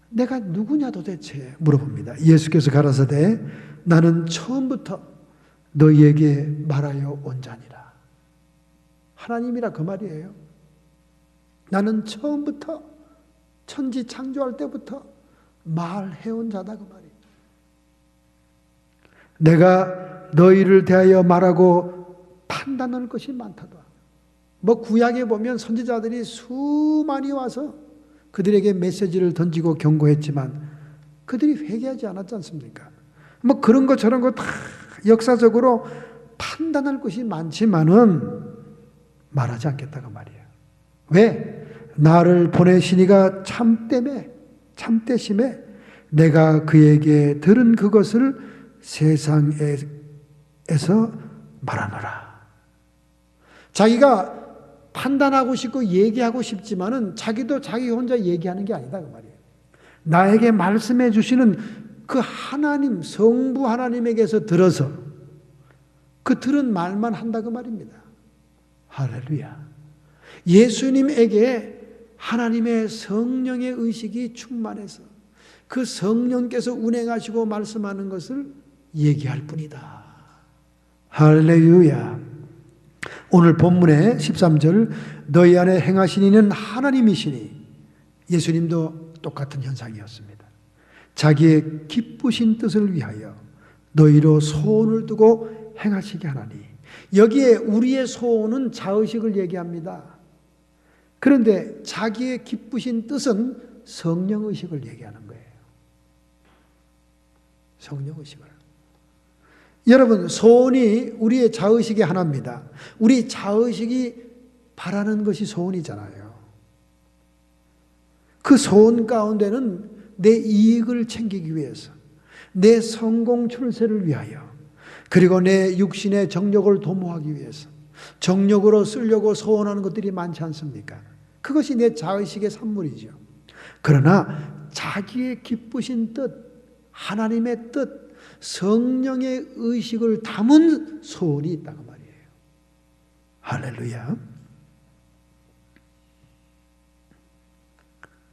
내가 누구냐 도대체 물어봅니다. 예수께서 가라사대 나는 처음부터 너희에게 말하여 온 자니라. 하나님이라 그 말이에요. 나는 처음부터 천지 창조할 때부터 말해온 자다 그 말이에요. 내가 너희를 대하여 말하고 판단할 것이 많다다. 뭐 구약에 보면 선지자들이 수많이 와서 그들에게 메시지를 던지고 경고했지만 그들이 회개하지 않았지 않습니까? 뭐 그런 거 저런 거 다 역사적으로 판단할 것이 많지만은 말하지 않겠다고 말이에요. 왜? 나를 보내시니가 참되심에 내가 그에게 들은 그것을 세상에서 말하노라. 자기가 판단하고 싶고 얘기하고 싶지만은 자기도 자기 혼자 얘기하는 게 아니다 그 말이에요. 나에게 말씀해 주시는 그 하나님, 성부 하나님에게서 들어서 그 들은 말만 한다 그 말입니다. 할렐루야. 예수님에게 하나님의 성령의 의식이 충만해서 그 성령께서 운행하시고 말씀하는 것을 얘기할 뿐이다. 할렐루야. 오늘 본문의 13절 너희 안에 행하신 이는 하나님이시니 예수님도 똑같은 현상이었습니다. 자기의 기쁘신 뜻을 위하여 너희로 소원을 두고 행하시게 하나니 여기에 우리의 소원은 자의식을 얘기합니다. 그런데 자기의 기쁘신 뜻은 성령의식을 얘기하는 거예요. 성령의식을. 여러분 소원이 우리의 자의식의 하나입니다. 우리 자의식이 바라는 것이 소원이잖아요. 그 소원 가운데는 내 이익을 챙기기 위해서 내 성공 출세를 위하여 그리고 내 육신의 정욕을 도모하기 위해서 정욕으로 쓰려고 소원하는 것들이 많지 않습니까? 그것이 내 자의식의 산물이죠. 그러나 자기의 기쁘신 뜻, 하나님의 뜻, 성령의 의식을 담은 소원이 있다고 말이에요. 할렐루야.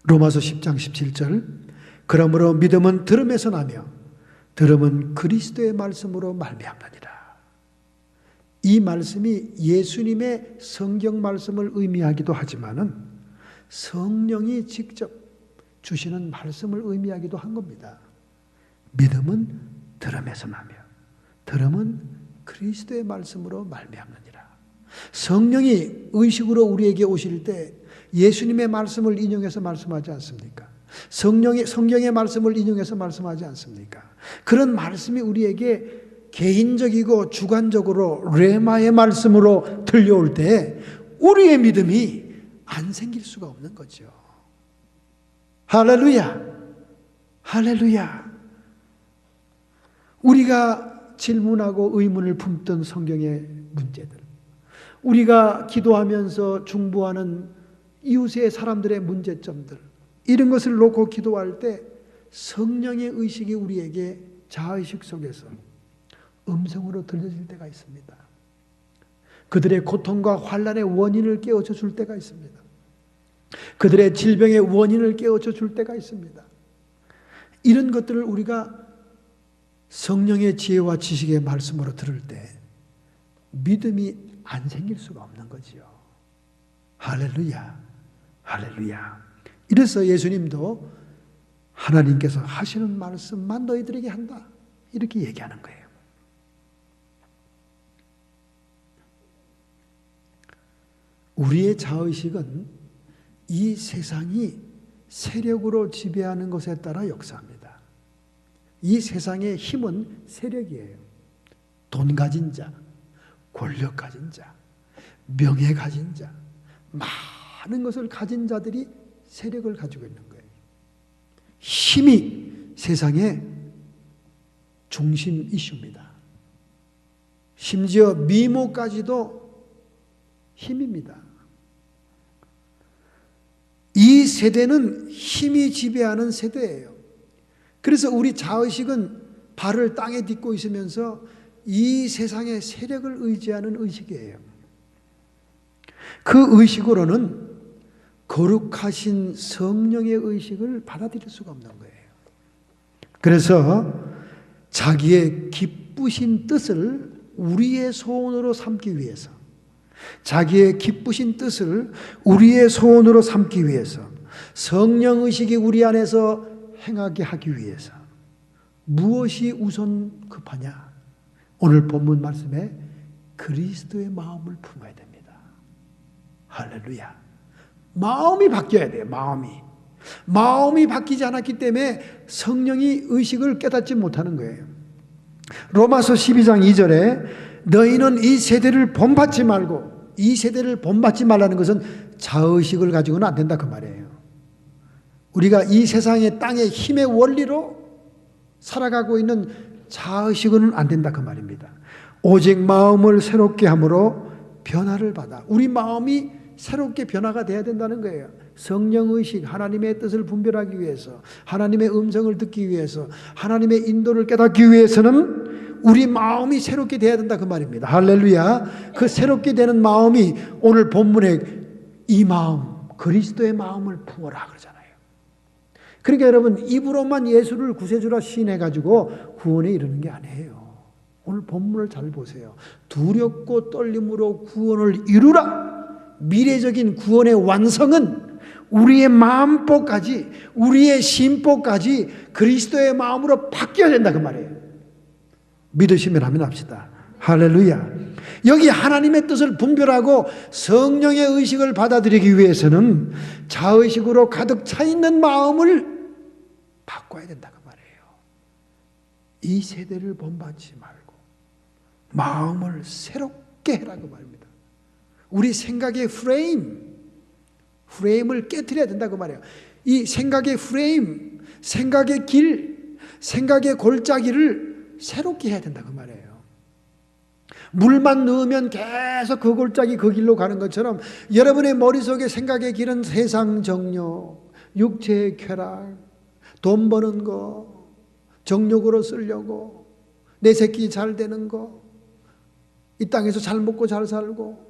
로마서 10장 17절 그러므로 믿음은 들음에서 나며 들음은 그리스도의 말씀으로 말미암느니라. 이 말씀이 예수님의 성경 말씀을 의미하기도 하지만은 성령이 직접 주시는 말씀을 의미하기도 한 겁니다. 믿음은 들음에서 나며 들음은 그리스도의 말씀으로 말미암느니라. 성령이 의식으로 우리에게 오실 때 예수님의 말씀을 인용해서 말씀하지 않습니까? 성경의 말씀을 인용해서 말씀하지 않습니까? 그런 말씀이 우리에게 개인적이고 주관적으로 레마의 말씀으로 들려올 때 우리의 믿음이 안 생길 수가 없는 거죠. 할렐루야. 할렐루야. 우리가 질문하고 의문을 품던 성경의 문제들, 우리가 기도하면서 중보하는 이웃의 사람들의 문제점들, 이런 것을 놓고 기도할 때 성령의 의식이 우리에게 자의식 속에서 음성으로 들려질 때가 있습니다. 그들의 고통과 환난의 원인을 깨우쳐 줄 때가 있습니다. 그들의 질병의 원인을 깨우쳐 줄 때가 있습니다. 이런 것들을 우리가 성령의 지혜와 지식의 말씀으로 들을 때 믿음이 안 생길 수가 없는 거지요. 할렐루야. 할렐루야. 이래서 예수님도 하나님께서 하시는 말씀만 너희들에게 한다, 이렇게 얘기하는 거예요. 우리의 자의식은 이 세상이 세력으로 지배하는 것에 따라 역사합니다. 이 세상의 힘은 세력이에요. 돈 가진 자, 권력 가진 자, 명예 가진 자, 많은 것을 가진 자들이 세력을 가지고 있는 거예요. 힘이 세상의 중심 이슈입니다. 심지어 미모까지도 힘입니다. 이 세대는 힘이 지배하는 세대예요. 그래서 우리 자의식은 발을 땅에 딛고 있으면서 이 세상의 세력을 의지하는 의식이에요. 그 의식으로는 거룩하신 성령의 의식을 받아들일 수가 없는 거예요. 그래서 자기의 기쁘신 뜻을 우리의 소원으로 삼기 위해서, 자기의 기쁘신 뜻을 우리의 소원으로 삼기 위해서, 성령의식이 우리 안에서 행하게 하기 위해서 무엇이 우선 급하냐? 오늘 본문 말씀에 그리스도의 마음을 품어야 됩니다. 할렐루야. 마음이 바뀌어야 돼요. 마음이 바뀌지 않았기 때문에 성령이 의식을 깨닫지 못하는 거예요. 로마서 12장 2절에 너희는 이 세대를 본받지 말고, 이 세대를 본받지 말라는 것은 자의식을 가지고는 안 된다 그 말이에요. 우리가 이 세상의 땅의 힘의 원리로 살아가고 있는 자의식은 안 된다 그 말입니다. 오직 마음을 새롭게 함으로 변화를 받아. 우리 마음이 새롭게 변화가 돼야 된다는 거예요. 성령의식, 하나님의 뜻을 분별하기 위해서, 하나님의 음성을 듣기 위해서, 하나님의 인도를 깨닫기 위해서는 우리 마음이 새롭게 돼야 된다 그 말입니다. 할렐루야. 그 새롭게 되는 마음이 오늘 본문에 이 마음, 그리스도의 마음을 품어라 그러잖아요. 그러니까 여러분, 입으로만 예수를 구세주라 시인해가지고 구원에 이르는 게 아니에요. 오늘 본문을 잘 보세요. 두렵고 떨림으로 구원을 이루라. 미래적인 구원의 완성은 우리의 마음보까지, 우리의 심보까지 그리스도의 마음으로 바뀌어야 된다 그 말이에요. 믿으시면 하면 합시다. 할렐루야. 여기 하나님의 뜻을 분별하고 성령의 의식을 받아들이기 위해서는 자의식으로 가득 차 있는 마음을 바꿔야 된다 그 말이에요. 이 세대를 본받지 말고 마음을 새롭게 해라 그 말입니다. 우리 생각의 프레임을 깨트려야 된다 그 말이에요. 이 생각의 프레임, 생각의 길, 생각의 골짜기를 새롭게 해야 된다 그 말이에요. 물만 넣으면 계속 그 골짜기 그 길로 가는 것처럼 여러분의 머릿속에 생각의 길은 세상 정욕, 육체의 쾌락, 돈 버는 거, 정욕으로 쓰려고, 내 새끼 잘 되는 거, 이 땅에서 잘 먹고 잘 살고,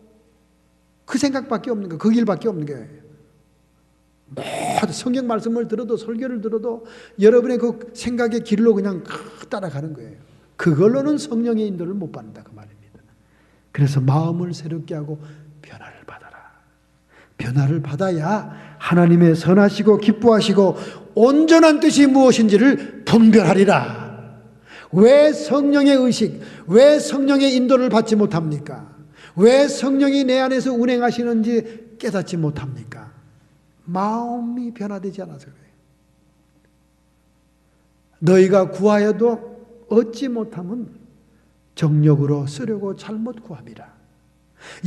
그 생각밖에 없는 거, 그 길밖에 없는 거예요. 모든 성경 말씀을 들어도, 설교를 들어도 여러분의 그 생각의 길로 그냥 따라가는 거예요. 그걸로는 성령의 인도를 못 받는다 그 말입니다. 그래서 마음을 새롭게 하고 변화를 받아라. 변화를 받아야 하나님의 선하시고 기뻐하시고 온전한 뜻이 무엇인지를 분별하리라. 왜 성령의 의식, 왜 성령의 인도를 받지 못합니까? 왜 성령이 내 안에서 운행하시는지 깨닫지 못합니까? 마음이 변화되지 않아서 그래요. 너희가 구하여도 얻지 못함은 정욕으로 쓰려고 잘못 구함이라.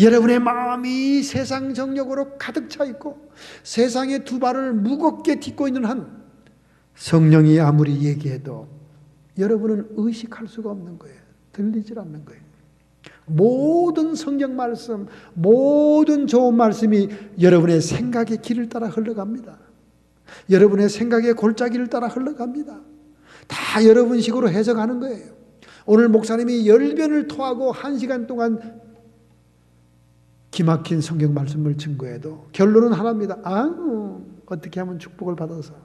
여러분의 마음이 세상 정욕으로 가득 차 있고 세상의 두 발을 무겁게 딛고 있는 한 성령이 아무리 얘기해도 여러분은 의식할 수가 없는 거예요. 들리질 않는 거예요. 모든 성경 말씀, 모든 좋은 말씀이 여러분의 생각의 길을 따라 흘러갑니다. 여러분의 생각의 골짜기를 따라 흘러갑니다. 다 여러분식으로 해석하는 거예요. 오늘 목사님이 열변을 토하고 1시간 동안 기막힌 성경 말씀을 증거해도 결론은 하나입니다. 어떻게 하면 축복을 받아서,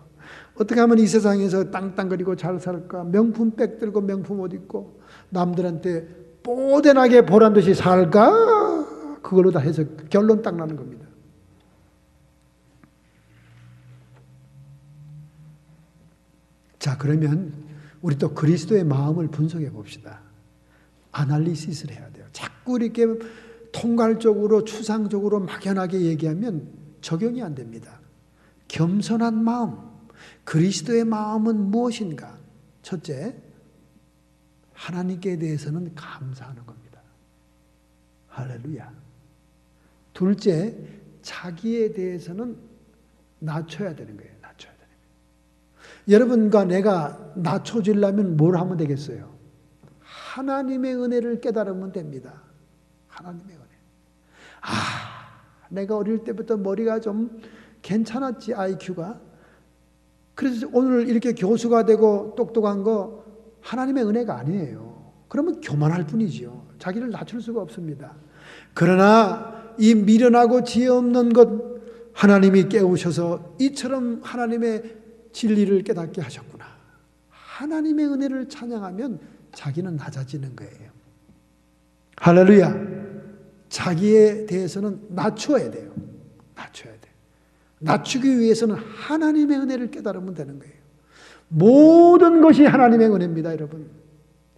어떻게 하면 이 세상에서 땅땅거리고 잘 살까, 명품 백 들고 명품 옷 입고 남들한테 뽀대나게 보란듯이 살까? 그걸로 다 해서 결론 딱 나는 겁니다. 자, 그러면 우리 또 그리스도의 마음을 분석해 봅시다. 아날리시스를 해야 돼요. 자꾸 이렇게 통괄적으로 추상적으로 막연하게 얘기하면 적용이 안 됩니다. 겸손한 마음, 그리스도의 마음은 무엇인가? 첫째, 하나님께 대해서는 감사하는 겁니다. 할렐루야. 둘째, 자기에 대해서는 낮춰야 되는 거예요. 낮춰야 되는 거예요. 여러분과 내가 낮춰지려면 뭘 하면 되겠어요? 하나님의 은혜를 깨달으면 됩니다. 하나님의 은혜. 내가 어릴 때부터 머리가 좀 괜찮았지, IQ가. 그래서 오늘 이렇게 교수가 되고 똑똑한 거 하나님의 은혜가 아니에요. 그러면 교만할 뿐이지요. 자기를 낮출 수가 없습니다. 그러나 이 미련하고 지혜 없는 것 하나님이 깨우셔서 이처럼 하나님의 진리를 깨닫게 하셨구나. 하나님의 은혜를 찬양하면 자기는 낮아지는 거예요. 할렐루야. 자기에 대해서는 낮춰야 돼요. 낮춰야 돼요. 낮추기 위해서는 하나님의 은혜를 깨달으면 되는 거예요. 모든 것이 하나님의 은혜입니다, 여러분.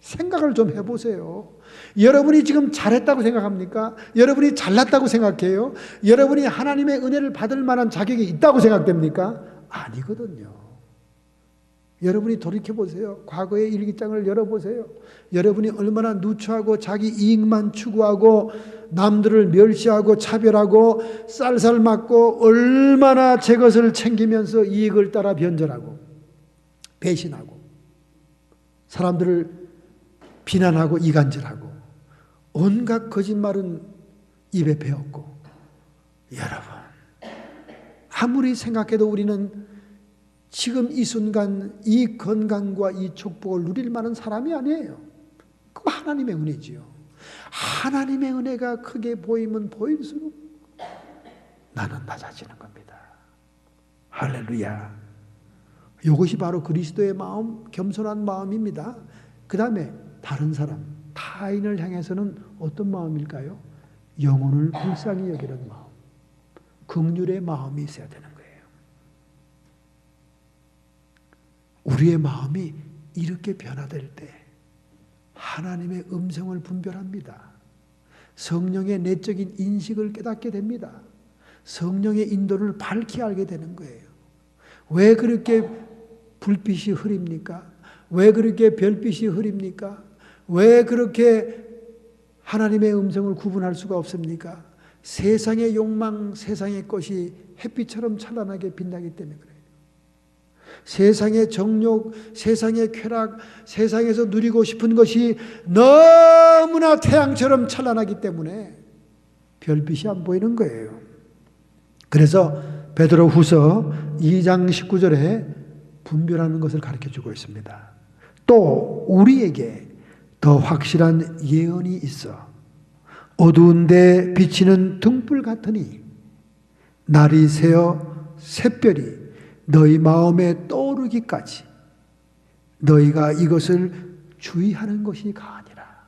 생각을 좀 해보세요. 여러분이 지금 잘했다고 생각합니까? 여러분이 잘났다고 생각해요? 여러분이 하나님의 은혜를 받을 만한 자격이 있다고 생각됩니까? 아니거든요. 여러분이 돌이켜보세요. 과거의 일기장을 열어보세요. 여러분이 얼마나 누추하고 자기 이익만 추구하고 남들을 멸시하고 차별하고 쌀쌀 맞고 얼마나 제 것을 챙기면서 이익을 따라 변절하고 배신하고 사람들을 비난하고 이간질하고 온갖 거짓말은 입에 배웠고, 여러분 아무리 생각해도 우리는 지금 이 순간 이 건강과 이 축복을 누릴 만한 사람이 아니에요. 그거 하나님의 은혜지요. 하나님의 은혜가 크게 보이면 보일수록 나는 낮아지는 겁니다. 할렐루야. 이것이 바로 그리스도의 마음, 겸손한 마음입니다. 그 다음에 다른 사람, 타인을 향해서는 어떤 마음일까요? 영혼을 불쌍히 여기는 마음, 긍휼의 마음이 있어야 되는 거예요. 우리의 마음이 이렇게 변화될 때 하나님의 음성을 분별합니다. 성령의 내적인 인식을 깨닫게 됩니다. 성령의 인도를 밝히 알게 되는 거예요. 왜 그렇게 불빛이 흐립니까? 왜 그렇게 별빛이 흐립니까? 왜 그렇게 하나님의 음성을 구분할 수가 없습니까? 세상의 욕망, 세상의 것이 햇빛처럼 찬란하게 빛나기 때문에 그래요. 세상의 정욕, 세상의 쾌락, 세상에서 누리고 싶은 것이 너무나 태양처럼 찬란하기 때문에 별빛이 안 보이는 거예요. 그래서 베드로후서 2장 19절에 분별하는 것을 가르쳐주고 있습니다. 또 우리에게 더 확실한 예언이 있어 어두운 데 비치는 등불 같으니 날이 새어 샛별이 너희 마음에 떠오르기까지 너희가 이것을 주의하는 것이 가하니라.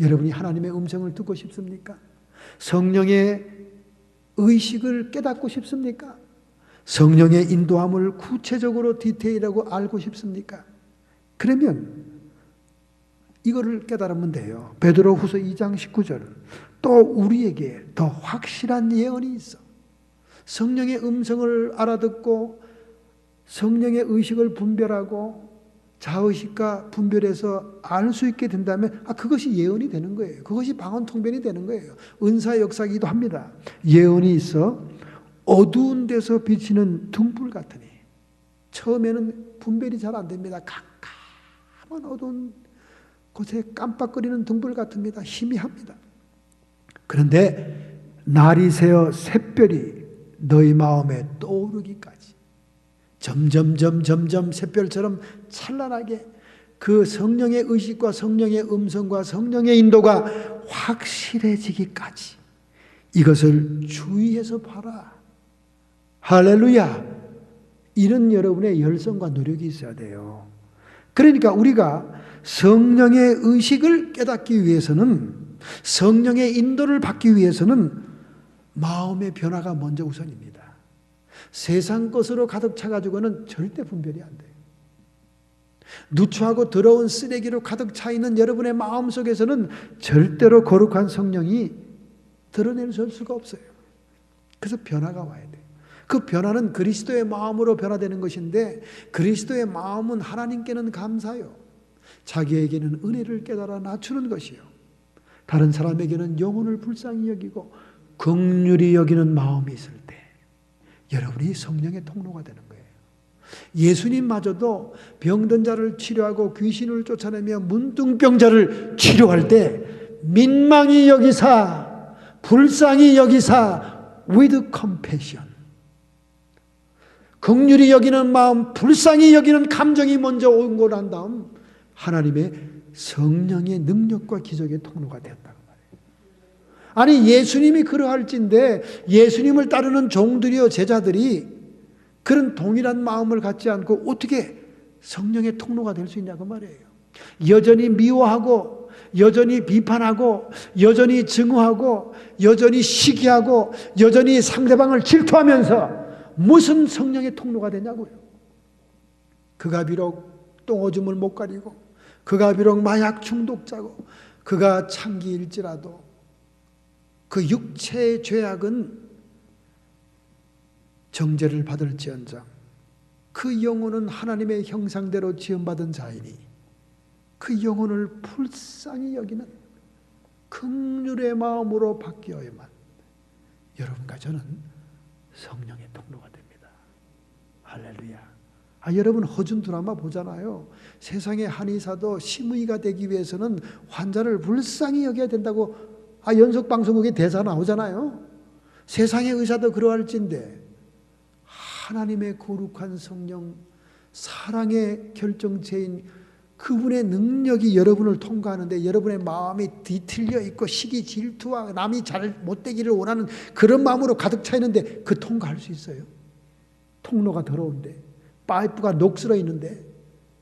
여러분이 하나님의 음성을 듣고 싶습니까? 성령의 의식을 깨닫고 싶습니까? 성령의 인도함을 구체적으로 디테일하고 알고 싶습니까? 그러면 이거를 깨달으면 돼요. 베드로후서 2장 19절. 또 우리에게 더 확실한 예언이 있어. 성령의 음성을 알아듣고 성령의 의식을 분별하고 자의식과 분별해서 알 수 있게 된다면 그것이 예언이 되는 거예요. 그것이 방언통변이 되는 거예요. 은사 역사기도 합니다. 예언이 있어 어두운 데서 비치는 등불 같으니, 처음에는 분별이 잘 안 됩니다. 깜깜한 어두운 곳에 깜빡거리는 등불 같습니다. 희미합니다. 그런데 날이 새어 샛별이 너희 마음에 떠오르기까지 점점 샛별처럼 찬란하게 그 성령의 의식과 성령의 음성과 성령의 인도가 확실해지기까지 이것을 주의해서 봐라. 할렐루야. 이런 여러분의 열성과 노력이 있어야 돼요. 그러니까 우리가 성령의 의식을 깨닫기 위해서는, 성령의 인도를 받기 위해서는 마음의 변화가 먼저 우선입니다. 세상 것으로 가득 차가지고는 절대 분별이 안 돼요. 누추하고 더러운 쓰레기로 가득 차 있는 여러분의 마음 속에서는 절대로 거룩한 성령이 드러낼 수가 없어요. 그래서 변화가 와야 돼요. 그 변화는 그리스도의 마음으로 변화되는 것인데, 그리스도의 마음은 하나님께는 감사요, 자기에게는 은혜를 깨달아 낮추는 것이요, 다른 사람에게는 영혼을 불쌍히 여기고 긍휼히 여기는 마음이 있을 때 여러분이 성령의 통로가 되는 거예요. 예수님마저도 병든 자를 치료하고 귀신을 쫓아내며 문둥병자를 치료할 때 민망히 여기사, 불쌍히 여기사, with compassion, 긍휼히 여기는 마음, 불쌍히 여기는 감정이 먼저 오고 난 다음 하나님의 성령의 능력과 기적의 통로가 되었다고 말해요. 아니, 예수님이 그러할진데 예수님을 따르는 종들이요, 제자들이 그런 동일한 마음을 갖지 않고 어떻게 성령의 통로가 될 수 있냐고 말이에요. 여전히 미워하고, 여전히 비판하고, 여전히 증오하고, 여전히 시기하고, 여전히 상대방을 질투하면서 무슨 성령의 통로가 되냐고요. 그가 비록 똥오줌을 못 가리고, 그가 비록 마약 중독자고 그가 창기일지라도 그 육체의 죄악은 정죄를 받을지언정 그 영혼은 하나님의 형상대로 지음받은 자이니 그 영혼을 불쌍히 여기는 긍휼의 마음으로 바뀌어야만 여러분과 저는 성령의 통로가 됩니다. 할렐루야. 여러분 허준 드라마 보잖아요. 세상의 한의사도 심의가 되기 위해서는 환자를 불쌍히 여겨야 된다고 연속방송국에 대사 나오잖아요. 세상의 의사도 그러할진데 하나님의 거룩한 성령, 사랑의 결정체인 그분의 능력이 여러분을 통과하는데 여러분의 마음이 뒤틀려 있고 시기 질투와 남이 잘 못되기를 원하는 그런 마음으로 가득 차 있는데 그 통과할 수 있어요? 통로가 더러운데, 파이프가 녹슬어 있는데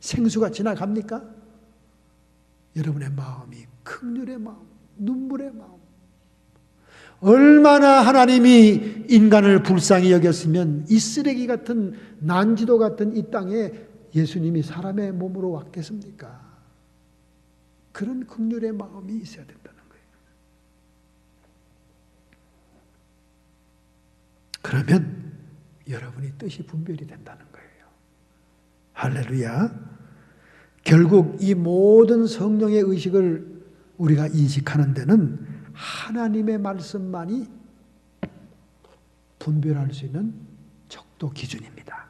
생수가 지나갑니까? 여러분의 마음이 긍휼의 마음, 눈물의 마음, 얼마나 하나님이 인간을 불쌍히 여겼으면 이 쓰레기 같은 난지도 같은 이 땅에 예수님이 사람의 몸으로 왔겠습니까? 그런 긍휼의 마음이 있어야 된다는 거예요. 그러면 여러분이 뜻이 분별이 된다는 거예요. 할렐루야. 결국 이 모든 성령의 의식을 우리가 인식하는 데는 하나님의 말씀만이 분별할 수 있는 척도 기준입니다.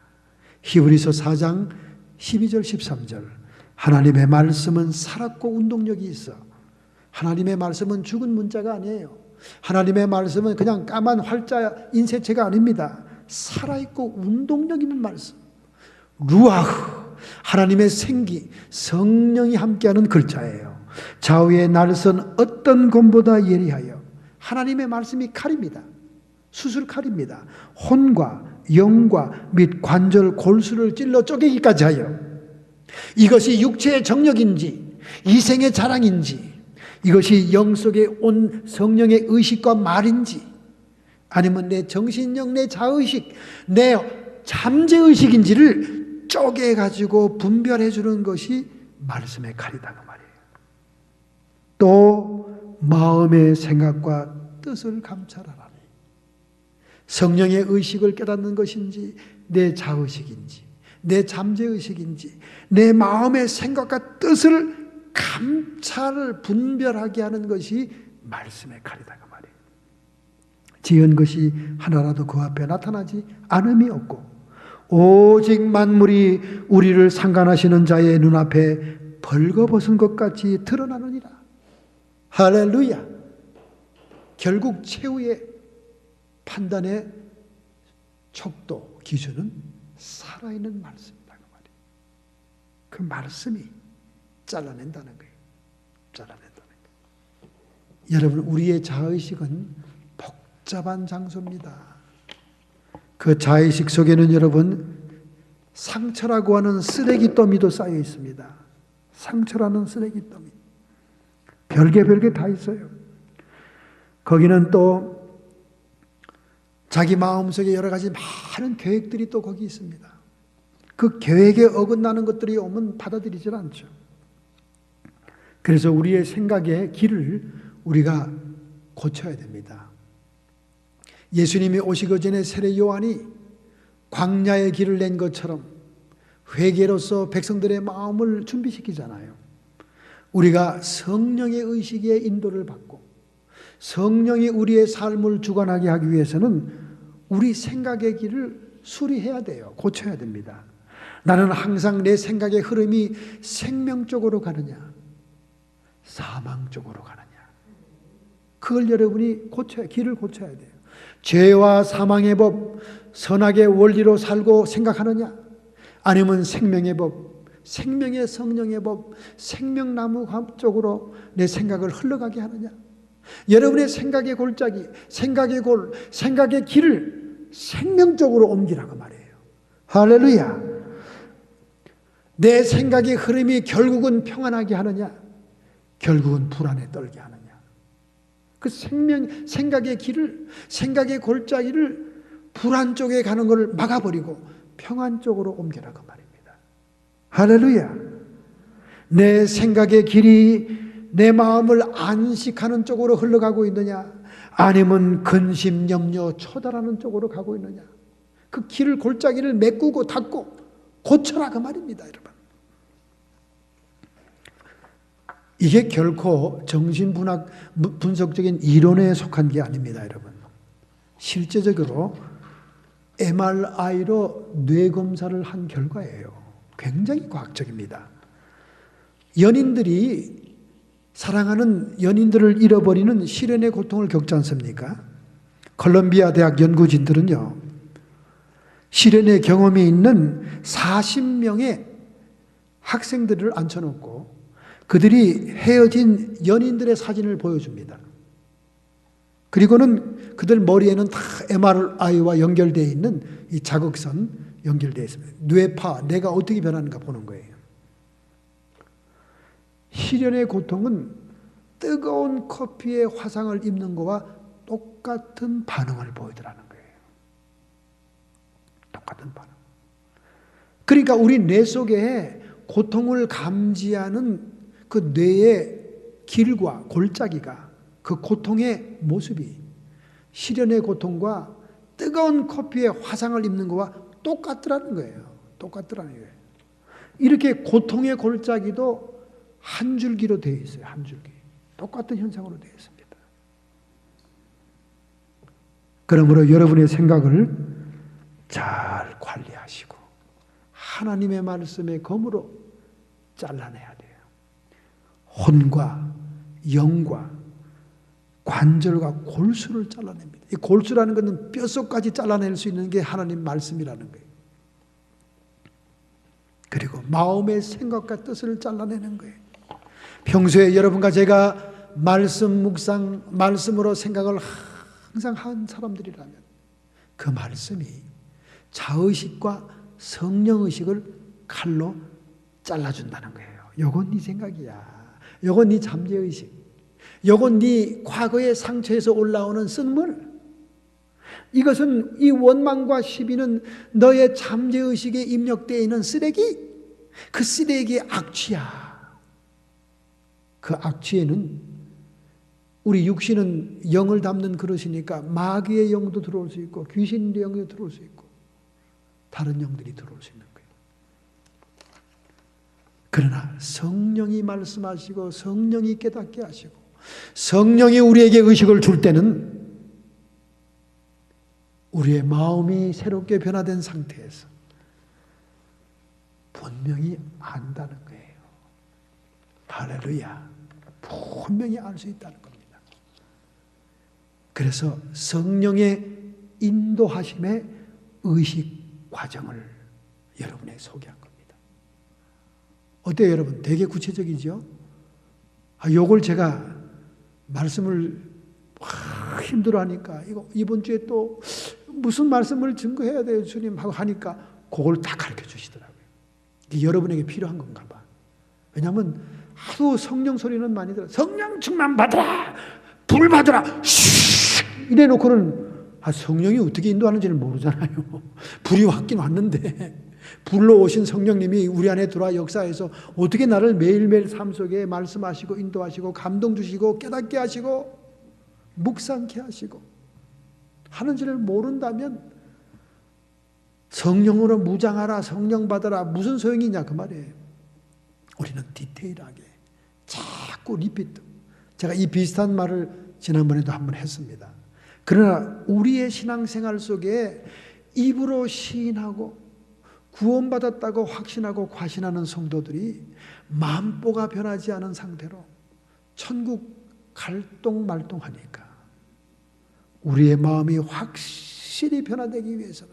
히브리서 4장 12절 13절 하나님의 말씀은 살았고 운동력이 있어. 하나님의 말씀은 죽은 문자가 아니에요. 하나님의 말씀은 그냥 까만 활자 인쇄체가 아닙니다. 살아있고 운동력 있는 말씀, 루아흐, 하나님의 생기, 성령이 함께하는 글자예요. 좌우의 날선 어떤 검보다 예리하여 하나님의 말씀이 칼입니다. 수술칼입니다. 혼과 영과 및 관절 골수를 찔러 쪼개기까지 하여 이것이 육체의 정력인지 이생의 자랑인지 이것이 영속에 온 성령의 의식과 말인지 아니면 내 정신력, 내 자의식, 내 잠재의식인지를 쪼개가지고 분별해 주는 것이 말씀의 칼이다 그 말이에요. 또 마음의 생각과 뜻을 감찰하라니 성령의 의식을 깨닫는 것인지 내 자의식인지 내 잠재의식인지 내 마음의 생각과 뜻을 감찰을 분별하게 하는 것이 말씀의 칼이다 그 말이에요. 지은 것이 하나라도 그 앞에 나타나지 않음이 없고 오직 만물이 우리를 상관하시는 자의 눈앞에 벌거벗은 것 같이 드러나느니라. 할렐루야. 결국 최후의 판단의 척도 기준은 살아있는 말씀이다 그 말이에요. 그 말씀이 잘라낸다는 거예요. 잘라낸다는 거예요. 여러분 우리의 자의식은 복잡한 장소입니다. 그 자의식 속에는 여러분 상처라고 하는 쓰레기 더미도 쌓여 있습니다. 상처라는 쓰레기 더미 별게 다 있어요. 거기는 또 자기 마음속에 여러 가지 많은 계획들이 또 거기 있습니다. 그 계획에 어긋나는 것들이 오면 받아들이질 않죠. 그래서 우리의 생각의 길을 우리가 고쳐야 됩니다. 예수님이 오시기 전에 세례 요한이 광야의 길을 낸 것처럼 회개로서 백성들의 마음을 준비시키잖아요. 우리가 성령의 의식의 인도를 받고 성령이 우리의 삶을 주관하게 하기 위해서는 우리 생각의 길을 수리해야 돼요. 고쳐야 됩니다. 나는 항상 내 생각의 흐름이 생명 쪽으로 가느냐 사망 쪽으로 가느냐 그걸 여러분이 길을 고쳐야 돼요. 죄와 사망의 법, 선악의 원리로 살고 생각하느냐 아니면 생명의 법, 생명의 성령의 법, 생명나무 쪽으로 내 생각을 흘러가게 하느냐. 여러분의 생각의 골짜기, 생각의 길을 생명 쪽으로 옮기라고 말이에요. 할렐루야. 내 생각의 흐름이 결국은 평안하게 하느냐 결국은 불안에 떨게 하느냐. 그 생각의 길을, 생각의 골짜기를 불안 쪽에 가는 것을 막아버리고 평안 쪽으로 옮겨라고 말입니다. 할렐루야. 내 생각의 길이 내 마음을 안식하는 쪽으로 흘러가고 있느냐, 아니면 근심, 염려, 처달하는 쪽으로 가고 있느냐. 그 길을, 골짜기를 메꾸고 닫고 고쳐라, 그 말입니다, 여러분. 이게 결코 정신분학 분석적인 이론에 속한 게 아닙니다, 여러분. 실제적으로 MRI로 뇌검사를 한 결과예요. 굉장히 과학적입니다. 연인들이 사랑하는 연인들을 잃어버리는 시련의 고통을 겪지 않습니까? 콜롬비아 대학 연구진들은요, 시련의 경험이 있는 40명의 학생들을 앉혀놓고 그들이 헤어진 연인들의 사진을 보여줍니다. 그리고는 그들 머리에는 다 MRI와 연결되어 있는 이 자극선 연결되어 있습니다. 뇌파, 뇌가 어떻게 변하는가 보는 거예요. 시련의 고통은 뜨거운 커피에 화상을 입는 것과 똑같은 반응을 보이더라는 거예요. 똑같은 반응. 그러니까 우리 뇌 속에 고통을 감지하는 그 뇌의 길과 골짜기가, 그 고통의 모습이 시련의 고통과 뜨거운 커피에 화상을 입는 것과 똑같더라는 거예요. 똑같더라는 거예요. 이렇게 고통의 골짜기도 한 줄기로 되어 있어요. 한 줄기. 똑같은 현상으로 되어 있습니다. 그러므로 여러분의 생각을 잘 관리하시고 하나님의 말씀의 검으로 잘라내야 돼요. 혼과 영과 관절과 골수를 잘라냅니다. 이 골수라는 것은 뼛속까지 잘라낼 수 있는 게 하나님 말씀이라는 거예요. 그리고 마음의 생각과 뜻을 잘라내는 거예요. 평소에 여러분과 제가 말씀 묵상, 말씀으로 생각을 항상 한 사람들이라면 그 말씀이 자의식과 성령의식을 칼로 잘라준다는 거예요. 요건 네 생각이야. 요건 네 잠재의식. 요건 네 과거의 상처에서 올라오는 쓴물. 이것은, 이 원망과 시비는 너의 잠재의식에 입력되어 있는 쓰레기. 그 쓰레기의 악취야. 그 악취에는 우리 육신은 영을 담는 그릇이니까 마귀의 영도 들어올 수 있고 귀신의 영도 들어올 수 있고 다른 영들이 들어올 수 있는 거예요. 그러나 성령이 말씀하시고 성령이 깨닫게 하시고 성령이 우리에게 의식을 줄 때는 우리의 마음이 새롭게 변화된 상태에서 분명히 안다는 거예요. 할렐루야. 분명히 알 수 있다는 겁니다. 그래서 성령의 인도하심의 의식 과정을 여러분에게 소개한 겁니다. 어때요, 여러분? 되게 구체적이죠? 요걸 제가 말씀을 힘들어하니까 이번 주에 또 무슨 말씀을 증거해야 돼요, 주님? 하고 하니까 그걸 다 가르쳐 주시더라고요. 이게 여러분에게 필요한 건가 봐. 왜냐하면 하도 성령 소리는 많이 들어요. 성령 충만 받으라, 불 받으라, 이래 놓고는 성령이 어떻게 인도하는지를 모르잖아요. 불이 왔긴 왔는데 불로 오신 성령님이 우리 안에 들어와 역사해서 어떻게 나를 매일매일 삶 속에 말씀하시고 인도하시고 감동 주시고 깨닫게 하시고 묵상케 하시고 하는지를 모른다면 성령으로 무장하라, 성령 받아라, 무슨 소용이냐 그 말이에요. 우리는 디테일하게 자꾸 리피트. 제가 이 비슷한 말을 지난번에도 한번 했습니다. 그러나 우리의 신앙생활 속에 입으로 시인하고 구원받았다고 확신하고 과신하는 성도들이 만보가 변하지 않은 상태로 천국 갈동말동하니까 우리의 마음이 확실히 변화되기 위해서는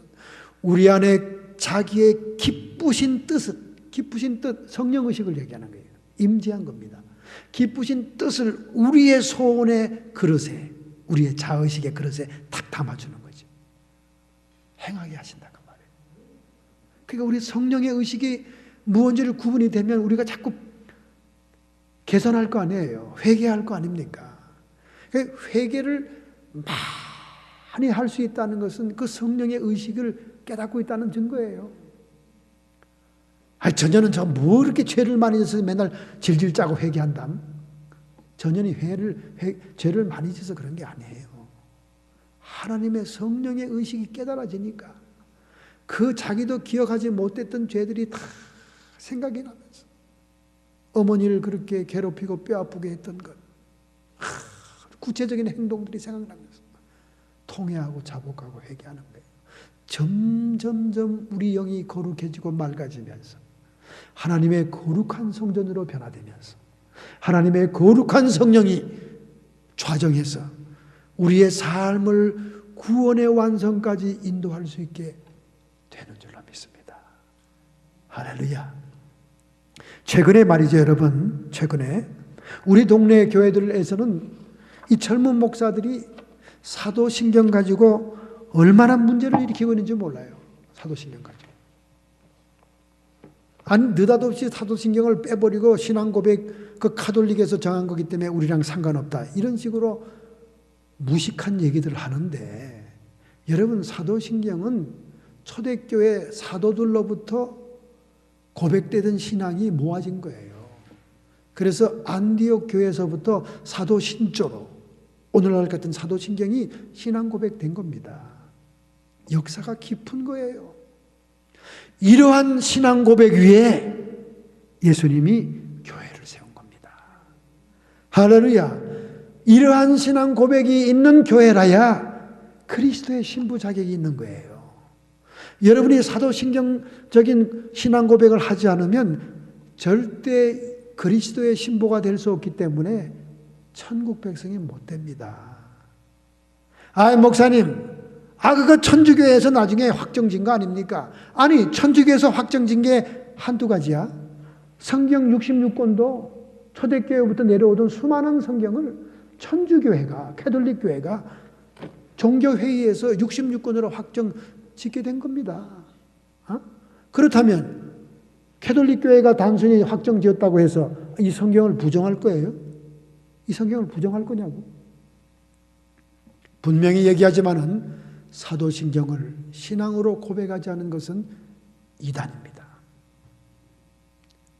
우리 안에 자기의 기쁘신 뜻, 성령의식을 얘기하는 거예요. 임재한 겁니다. 기쁘신 뜻을 우리의 소원의 그릇에, 우리의 자의식의 그릇에 탁 담아주는 거죠. 행하게 하신다 그 말이에요. 그러니까 우리 성령의 의식이 무언지를 구분이 되면 우리가 자꾸 개선할 거 아니에요. 회개할 거 아닙니까? 그러니까 회개를 많이 할 수 있다는 것은 그 성령의 의식을 깨닫고 있다는 증거예요. 전혀는 저 뭐 이렇게 죄를 많이 져서 맨날 질질 짜고 회개한담? 전혀는 죄를 많이 져서 그런 게 아니에요. 하나님의 성령의 의식이 깨달아지니까 그 자기도 기억하지 못했던 죄들이 다 생각이 나면서 어머니를 그렇게 괴롭히고 뼈아프게 했던 것, 구체적인 행동들이 생각나면서 통회하고 자복하고 회개하는 거예요. 점점점 우리 영이 거룩해지고 맑아지면서 하나님의 거룩한 성전으로 변화되면서 하나님의 거룩한 성령이 좌정해서 우리의 삶을 구원의 완성까지 인도할 수 있게 되는 줄로 믿습니다. 할렐루야. 최근에 말이죠, 여러분. 최근에 우리 동네 교회들에서는 이 젊은 목사들이 사도신경 가지고 얼마나 문제를 일으키고 있는지 몰라요. 사도신경 가지고. 아니, 느닷없이 사도신경을 빼버리고 신앙고백 그 가톨릭에서 정한 거기 때문에 우리랑 상관없다, 이런 식으로 무식한 얘기들을 하는데, 여러분, 사도신경은 초대교회 사도들로부터 고백되던 신앙이 모아진 거예요. 그래서 안디옥 교회에서부터 사도신조로 오늘날 같은 사도신경이 신앙 고백된 겁니다. 역사가 깊은 거예요. 이러한 신앙 고백 위에 예수님이 교회를 세운 겁니다. 할렐루야. 이러한 신앙 고백이 있는 교회라야 그리스도의 신부 자격이 있는 거예요. 여러분이 사도신경적인 신앙 고백을 하지 않으면 절대 그리스도의 신부가 될 수 없기 때문에 천국 백성이 못 됩니다. 목사님, 그거 천주교에서 나중에 확정진 거 아닙니까? 아니, 천주교에서 확정진 게 한두 가지야. 성경 66권도 초대교회부터 내려오던 수많은 성경을 천주교회가, 가톨릭교회가 종교회의에서 66권으로 확정 짓게 된 겁니다. 그렇다면 가톨릭교회가 단순히 확정 지었다고 해서 이 성경을 부정할 거예요? 이 성경을 부정할 거냐고? 분명히 얘기하지만은 사도신경을 신앙으로 고백하지 않은 것은 이단입니다.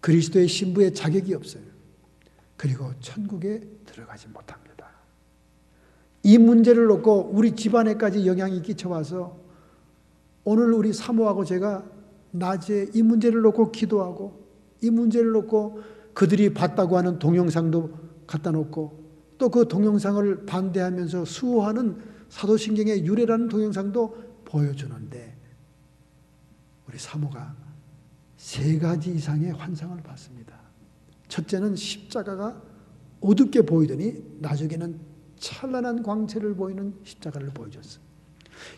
그리스도의 신부의 자격이 없어요. 그리고 천국에 들어가지 못합니다. 이 문제를 놓고 우리 집안에까지 영향이 끼쳐와서 오늘 우리 사모하고 제가 낮에 이 문제를 놓고 기도하고, 이 문제를 놓고 그들이 봤다고 하는 동영상도 갖다 놓고, 또 그 동영상을 반대하면서 수호하는 사도신경의 유래라는 동영상도 보여주는데, 우리 사모가 3가지 이상의 환상을 봤습니다. 첫째는 십자가가 어둡게 보이더니 나중에는 찬란한 광채를 보이는 십자가를 보여줬어요.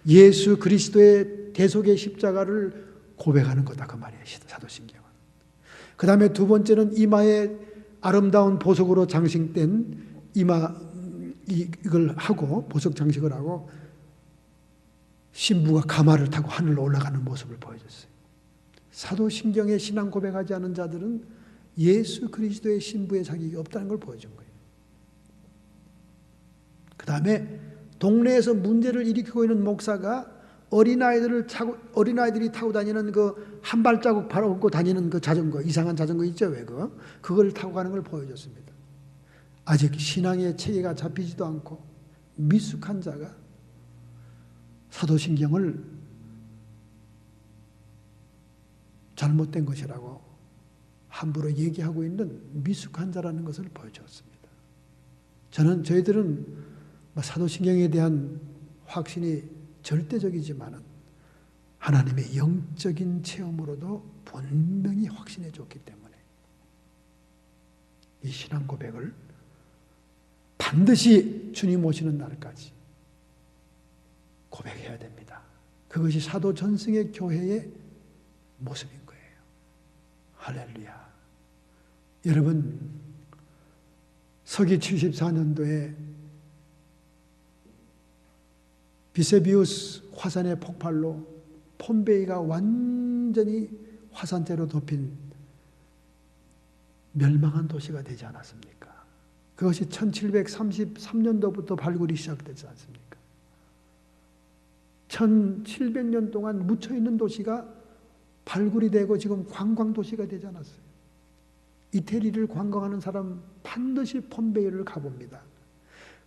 예수 그리스도의 대속의 십자가를 고백하는 거다, 그 말이에요, 사도신경은. 그 다음에 두 번째는 이마에 아름다운 보석으로 장식된 이걸 하고, 보석 장식을 하고 신부가 가마를 타고 하늘로 올라가는 모습을 보여줬어요. 사도신경에 신앙 고백하지 않은 자들은 예수 그리스도의 신부의 자격이 없다는 걸 보여준 거예요. 그 다음에 동네에서 문제를 일으키고 있는 목사가 어린아이들이 타고 다니는 그 한 발자국 밟고 다니는 그 자전거, 이상한 자전거 있죠, 왜 그걸 타고 가는 걸 보여줬습니다. 아직 신앙의 체계가 잡히지도 않고 미숙한 자가 사도신경을 잘못된 것이라고 함부로 얘기하고 있는 미숙한 자라는 것을 보여주었습니다. 저희들은 사도신경에 대한 확신이 절대적이지만은 하나님의 영적인 체험으로도 분명히 확신해 줬기 때문에 이 신앙 고백을 반드시 주님 오시는 날까지 고백해야 됩니다. 그것이 사도 전승의 교회의 모습인 거예요. 할렐루야. 여러분, 서기 74년도에 비세비우스 화산의 폭발로 폼베이가 완전히 화산재로 덮인 멸망한 도시가 되지 않았습니까? 그것이 1733년도부터 발굴이 시작되지 않습니까? 1700년 동안 묻혀있는 도시가 발굴이 되고 지금 관광도시가 되지 않았어요. 이태리를 관광하는 사람 반드시 폼베이를 가봅니다.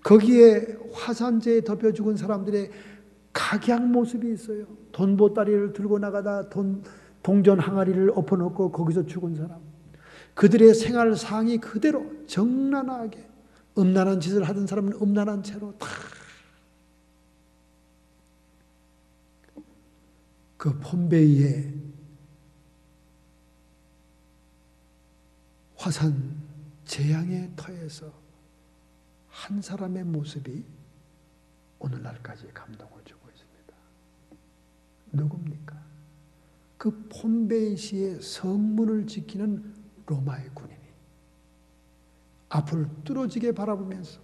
거기에 화산재에 덮여 죽은 사람들의 각양 모습이 있어요. 돈보따리를 들고 나가다 동전 항아리를 엎어놓고 거기서 죽은 사람. 그들의 생활상이 그대로 정난하게, 음란한 짓을 하던 사람은 음란한 채로 다 그 폼베이의 화산 재앙의 터에서 한 사람의 모습이 오늘날까지 감동을 주고 있습니다. 누굽니까? 그 폼베이시의 성문을 지키는 로마의 군인이 앞을 뚫어지게 바라보면서,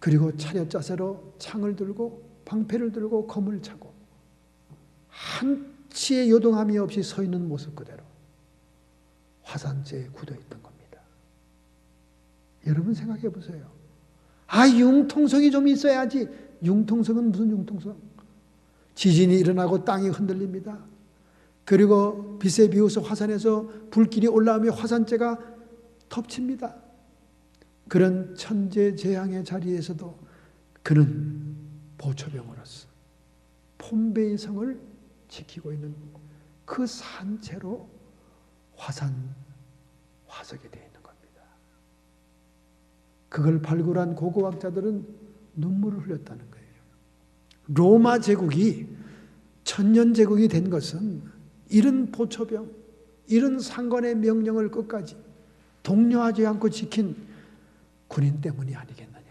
그리고 차렷 자세로 창을 들고 방패를 들고 검을 차고 한치의 요동함이 없이 서 있는 모습 그대로 화산재에 굳어 있던 겁니다. 여러분 생각해 보세요. 융통성이 좀 있어야지. 융통성은 무슨 융통성? 지진이 일어나고 땅이 흔들립니다. 그리고 비세비우스 화산에서 불길이 올라오며 화산재가 덮칩니다. 그런 천재재앙의 자리에서도 그는 보초병으로서 폼베이 성을 지키고 있는 그 산채로 화석이 되어 있는 겁니다. 그걸 발굴한 고고학자들은 눈물을 흘렸다는 거예요. 로마 제국이 천년 제국이 된 것은 이런 보초병, 이런 상관의 명령을 끝까지 동요하지 않고 지킨 군인 때문이 아니겠느냐.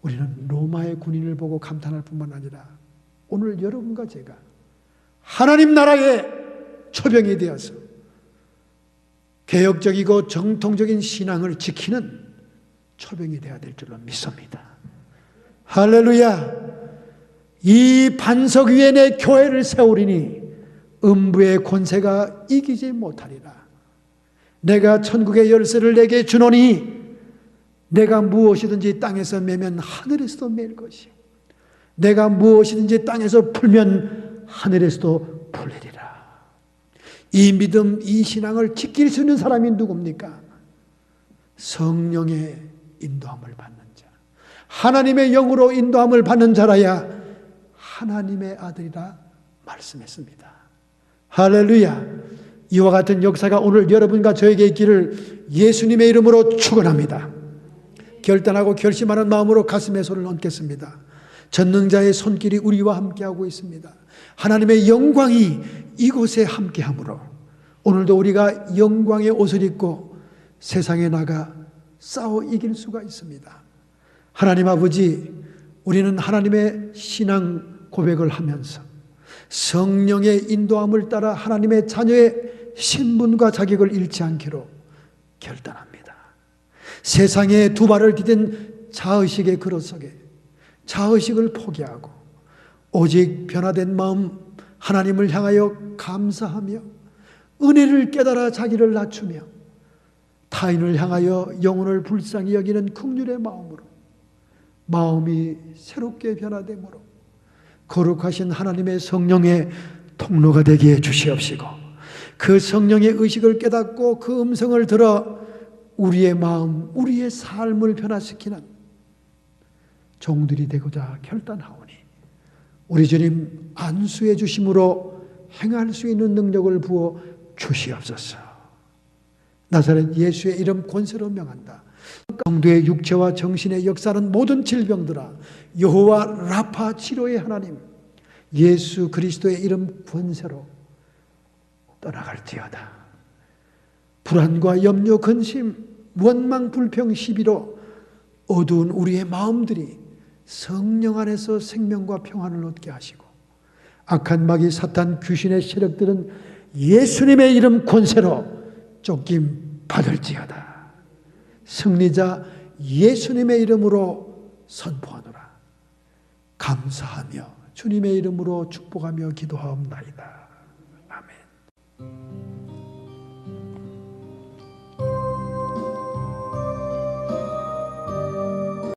우리는 로마의 군인을 보고 감탄할 뿐만 아니라 오늘 여러분과 제가 하나님 나라의 초병이 되어서 개혁적이고 정통적인 신앙을 지키는 초병이 되어야 될 줄로 믿습니다. 할렐루야. 이 반석 위에 내 교회를 세우리니 음부의 권세가 이기지 못하리라. 내가 천국의 열쇠를 내게 주노니 내가 무엇이든지 땅에서 매면 하늘에서도 맬 것이요 내가 무엇이든지 땅에서 풀면 하늘에서도 풀리리라. 이 믿음, 이 신앙을 지킬 수 있는 사람이 누굽니까? 성령의 인도함을 받는 자, 하나님의 영으로 인도함을 받는 자라야 하나님의 아들이라 말씀했습니다. 할렐루야. 이와 같은 역사가 오늘 여러분과 저에게 있기를 예수님의 이름으로 축원합니다. 결단하고 결심하는 마음으로 가슴에 손을 얹겠습니다. 전능자의 손길이 우리와 함께하고 있습니다. 하나님의 영광이 이곳에 함께하므로 오늘도 우리가 영광의 옷을 입고 세상에 나가 싸워 이길 수가 있습니다. 하나님 아버지, 우리는 하나님의 신앙 고백을 하면서 성령의 인도함을 따라 하나님의 자녀의 신분과 자격을 잃지 않기로 결단합니다. 세상에 두 발을 디딘 자의식의 그릇 속에 자의식을 포기하고 오직 변화된 마음 하나님을 향하여 감사하며 은혜를 깨달아 자기를 낮추며 타인을 향하여 영혼을 불쌍히 여기는 긍휼의 마음으로 마음이 새롭게 변화되므로 거룩하신 하나님의 성령의 통로가 되게 해 주시옵시고 그 성령의 의식을 깨닫고 그 음성을 들어 우리의 마음, 우리의 삶을 변화시키는 종들이 되고자 결단하오니 우리 주님 안수해 주심으로 행할 수 있는 능력을 부어 주시옵소서. 나사렛 예수의 이름 권세로 명한다. 성도의 육체와 정신의 역사는 모든 질병들아 여호와 라파 치료의 하나님 예수 그리스도의 이름 권세로 떠나갈지어다. 불안과 염려, 근심, 원망, 불평, 시비로 어두운 우리의 마음들이 성령 안에서 생명과 평안을 얻게 하시고 악한 마귀 사탄 귀신의 세력들은 예수님의 이름 권세로 쫓김 받을지어다. 승리자 예수님의 이름으로 선포하노라. 감사하며 주님의 이름으로 축복하며 기도하옵나이다. 아멘.